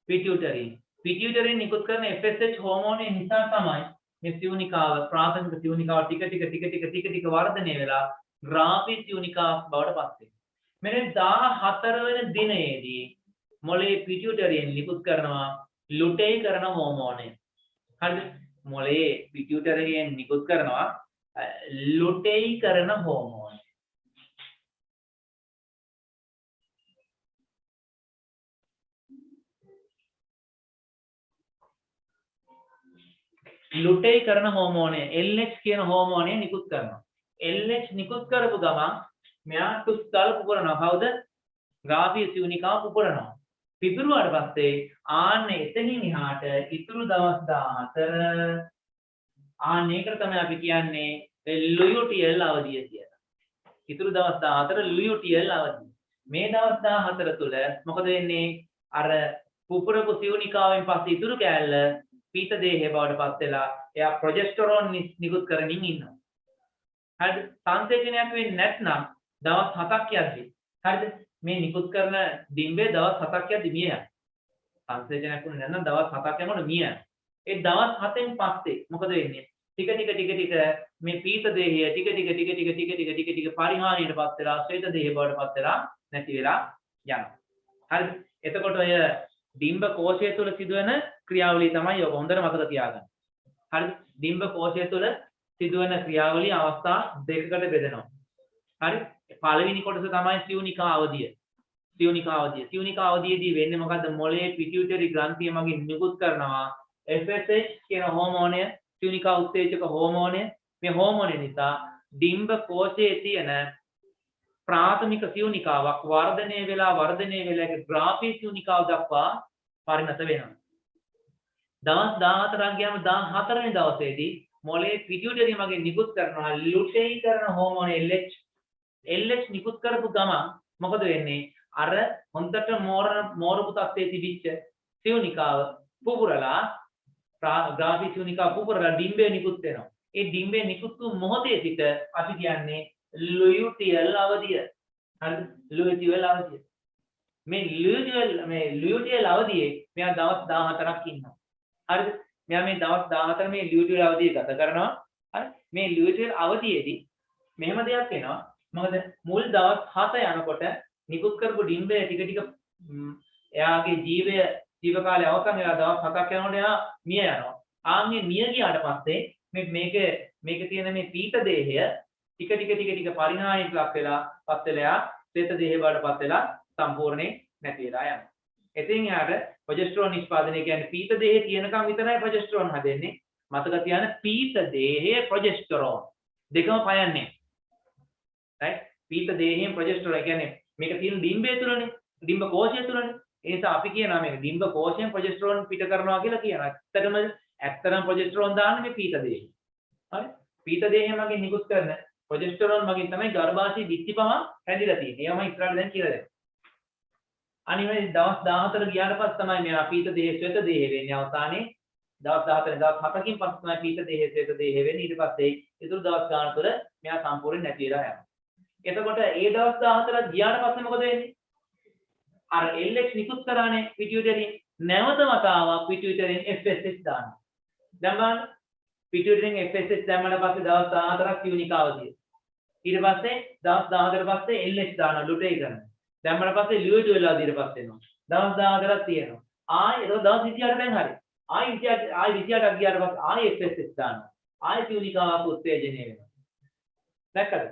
පිටියුටරි. පිටියුටරි නිකුත් කරන FSH හෝමෝනය නිසා තමයි මේ සියුනිකාව ප්‍රාථමික සියුනිකාව ටික ටික වර්ධනය වෙලා ග්‍රාෆීය සියුනිකාවක් බවට පත් වෙනවා. මෙන්න 14 වෙනි දිනයේදී මොළයේ පිටියුටරියෙන් නිකුත් කරනවා ලුටෙයිකරණ හෝමෝනය. හරිද? මොළයේ පිටියුටරියෙන් නිකුත් කරනවා ලුටෙයිකරණ හෝමෝනය. ලුටෙයිකරණ හෝමෝනය LH කියන හෝමෝනය නිකුත් කරනවා. LH නිකුත් කරපු ගමන් මෙයා තුස්තල පුපුරනවා. කවුද? ග්‍රාෆීය සියුනිකාව පුපුරනවා. පිපිරුවාට පස්සේ එතනින් එහාට ඉතුරු දවස් 14 ඒකට තමයි අපි කියන්නේ ලුයුටියල් අවධිය කියලා. ඉතුරු දවස් 14 ලුයුටියල් අවධිය. මේ දවස් 14 තුල මොකද වෙන්නේ? අර පුපුරපු සියුනිකාවෙන් පස්සේ ඉතුරු කෑල්ල පීත දේහය බවට පත් වෙලා එයා ප්‍රොජෙස්ටරෝන් නිකුත් කරමින් ඉන්නවා. හරිද? සංසේචනයක් වෙන්නේ නැත්නම් දවස් 7ක් යද්දී. හරිද? මේ නිකුත් කරන ඩිම්බේ දවස් 7ක් යද්දී මිය යනවා. සංසේචනයක් වුණේ නැත්නම් දවස් 7ක් යනකොට මිය යනවා. ඒ දවස් 7න් පස්සේ මොකද වෙන්නේ? ටික ටික මේ පීත දේහය ටික ටික පරිහානියටපත් වෙලා ශ්වේත දේහය බවට පත් වෙලා නැති වෙලා යනවා. හරිද? එතකොට ඔය ඩිම්බ කෝෂය තුළ සිදුවෙන ක්‍රියාවලිය තමයි ඔබ හොඳට මතක තියාගන්න. හරිද? ඩිම්බ කෝෂය තුළ සිදුවෙන ක්‍රියාවලිය අවස්ථා දෙකකට බෙදෙනවා. හරි? පළවෙනි කොටස තමයි සියුනිකා අවධිය. සියුනිකා අවධියේදී වෙන්නේ මොකද්ද? මොළයේ පිටියුටරි ග්‍රන්ථිය මගින් නිකුත් කරනවා FSH කියන හෝමෝනය, සියුනිකා උත්තේජක හෝමෝනය. මේ හෝමෝනය නිසා ඩිම්බ කෝෂයේ තියෙන ප්‍රාථමික සියුනිකාවක් වර්ධනය වෙලා ග්‍රාෆීය සියුනිකාව දක්වා පරිණත වෙනවා. දවස් 14ක් ගියාම 14 වෙනි දවසේදී මොළයේ පිටියුටරි මගින් නිකුත් කරනවා ලුටෙයිකරණ හෝමෝන LH නිකුත් කරපු ගමන් මොකද වෙන්නේ? අර හොඳට මෝරපු තත්ත්වයේ තිබිච්ච සියුනිකාව පුපුරලා ග්‍රාෆීය සියුනිකාව පුපුරලා ඩිම්බේ නිකුත් වෙනවා. ඒ ඩිම්බේ නිකුත් වූ මොහොතේ සිට අපි කියන්නේ ලුයුටියල් අවධිය. හරිද? ලුයුටියල් අවධිය. මේ ලුයුටියල් අවධියේ මෙයා දවස් 14ක් ඉන්නවා. හරිද? මෙයා මේ දවස් 14 මේ ලියුටි අවධිය ගත කරනවා. හරි? මේ ලියුටි අවධියේදී මෙහෙම දෙයක් වෙනවා. මොකද මුල් දවස් 7 යනකොට නිකුත් කරපු ඩිම්බය ටික ටික එයාගේ ජීව කාලය අවසන් වෙලා දවස් 7ක් යනකොට එයා මිය යනවා. ආන්ගේ මිය ගියාට පස්සේ මේකේ තියෙන මේ පීත දේහය ටික ටික පරිණාමයට ලක් වෙලා පත් වෙලා ශ්වේත දේහය බවටපත් වෙලා සම්පූර්ණයෙන් නැති වෙලා යනවා. එතින් යාට ප්‍රොජෙස්ටරෝන් නිෂ්පාදනය කියන්නේ පීත දේහය තියෙනකම් විතරයි ප්‍රොජෙස්ටරෝන් හැදෙන්නේ. මතක තියාගන්න පීත දේහය ප්‍රොජෙස්ටරෝන් දෙකම පයන්නේ. right? පීත දේහයෙන් ප්‍රොජෙස්ටරෝන් කියන්නේ මේක තියෙන ඩිම්බය තුලනේ. ඩිම්බ කෝෂය තුලනේ. ඒ නිසා අපි කියනවා මේක ඩිම්බ කෝෂයෙන් ප්‍රොජෙස්ටරෝන් පිට කරනවා කියලා කියනවා. ඇත්තටම ප්‍රොජෙස්ටරෝන් දාන්නේ මේ පීත දේහය. හරි? පීත දේහය මගින් නිකුත් කරන ප්‍රොජෙස්ටරෝන් මගින් තමයි ගර්භාෂයේ දිත්තිපම හැදිලා තියෙන්නේ. ඒවම ඉස්සරහට දැන් කියලා දෙන්න. අනිවාර්යයෙන් දවස් 14 ගියාට පස්සේ තමයි මේ පීත දේහය ශ්වේත දේහය වෙන්නේ. අවසානයේ දවස් 14 දවස් 7කින් පස්සේ තමයි පීත දේහය ශ්වේත දේහය වෙන්නේ. ඊට පස්සේ ඊටු දවස් ගාන තුළ මෙයා සම්පූර්ණයෙන් නැති වෙලා යනවා. එතකොට ඒ දවස් 14 ගියාට පස්සේ මොකද වෙන්නේ? අර LH නිකුත් කරානේ පිටියුටරින් නැවත වතාවක් පිටියුටරින් FSH දානවා. දැන් බලන්න පිටියුටරින් FSH දැම්මම පස්සේ දවස් 14ක් යුනිකාවදිය. ඊට පස්සේ දවස් 14 පස්සේ LH දානවා ලුටේකන. දැම්මම පස්සේ ලියුට් වෙලා ඊට පස්සේ එනවා. දවස් 14ක් තියෙනවා. ආයෙ ඒක දවස් 28ට දැන් හරි. ආයෙ 28ක් ගියාට පස්සේ ආයෙ FSH දානවා. ආයෙ යුනිකාවක් උත්තේජනය වෙනවා. දැක්කද?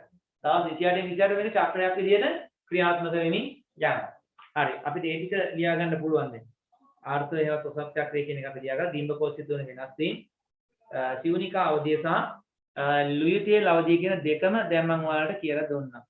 දවස් 28 වෙන චක්‍රයක් විදිහට ක්‍රියාත්මක වෙමින් යනවා. හරි අපිට ඒ ටික ලියා ගන්න පුළුවන් දැන්. ආර්ථ හේවත් ඔසප් චක්‍රය කියන එක අපි ලියා ගන්න ඩිම්බ කෝෂිත වෙන වෙනස් වීම සිවුනිකා අවධිය සහ ලුයිතියල් අවධිය කියන දෙකම දැන් මම ඔයාලට කියලා දුන්නා.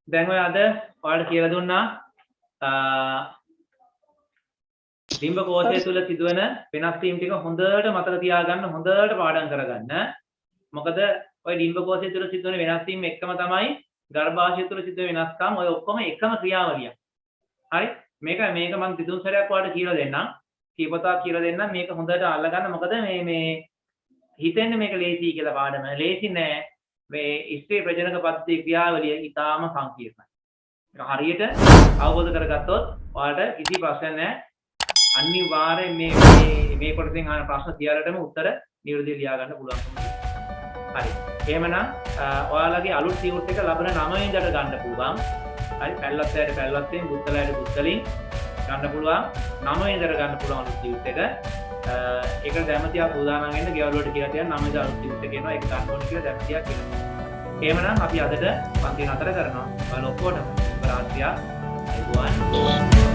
දැන් ඔය අද ඔයාලට කියලා දුන්නා ඩිම්බ කෝෂය තුල සිදුවෙන වෙනස් වීම් ටික හොඳට මතක තියාගන්න හොඳට පාඩම් කරගන්න. මොකද ඔය ඩිම්බ කෝෂය තුල සිදුවෙන වෙනස් වීම් එක්කම තමයි ගර්භාෂය තුල සිදුවෙන වෙනස්කම් ඔය ඔක්කොම එකම ක්‍රියාවලිය. හරි? මේක මම දෙතුන් සැරයක් ඔයාලට කියලා දෙන්නම්. කීපතාවක් කියලා දෙන්නම් මේක හොඳට අල්ලගන්න. මොකද මේ හිතෙන්නේ මේක ලේසි කියලා පාඩම. ලේසි නෑ. මේ ස්ත්‍රී ප්‍රජනක පද්ධතියේ ක්‍රියාවලිය ඉතාම සංකීර්ණයි. ඒක හරියට අවබෝධ කරගත්තොත් ඔයාලට කිසි ප්‍රශ්නයක් නැහැ. අනිවාර්යයෙන් මේ කොටසෙන් අහන ප්‍රශ්න සියල්ලටම උත්තර නිවැරදිව ලියා ගන්න පුළුවන්කම තියෙනවා. හරි. එහෙමනම් ඔයාලගේ අලුත් ටියුට් එක ලබන 9 වෙනිදාට ගන්න පුළුවන්. හරි. පැල්ලස්සයට පැල්ලස්සෙන් බුත්තලයට බුත්තලින් ගන්න පුළුවන්. 9 වෙනිදාට ගන්න පුළුවන් අලුත් ටියුට් එක. ඒක දැමතියක් උදාහරණ වෙන්න ගෙවල් වලට කියලා තියන 9 වෙනිදා අලුත් ටියුට් එක එනවා. ඒක ගන්න ඕනේ කියලා දැමතියක් කියනවා. එහෙමනම් අපි අදට පන්ති නතර කරනවා. ඔයාලා ඔක්කොටම රාත්‍රියක් අයුබෝවන්.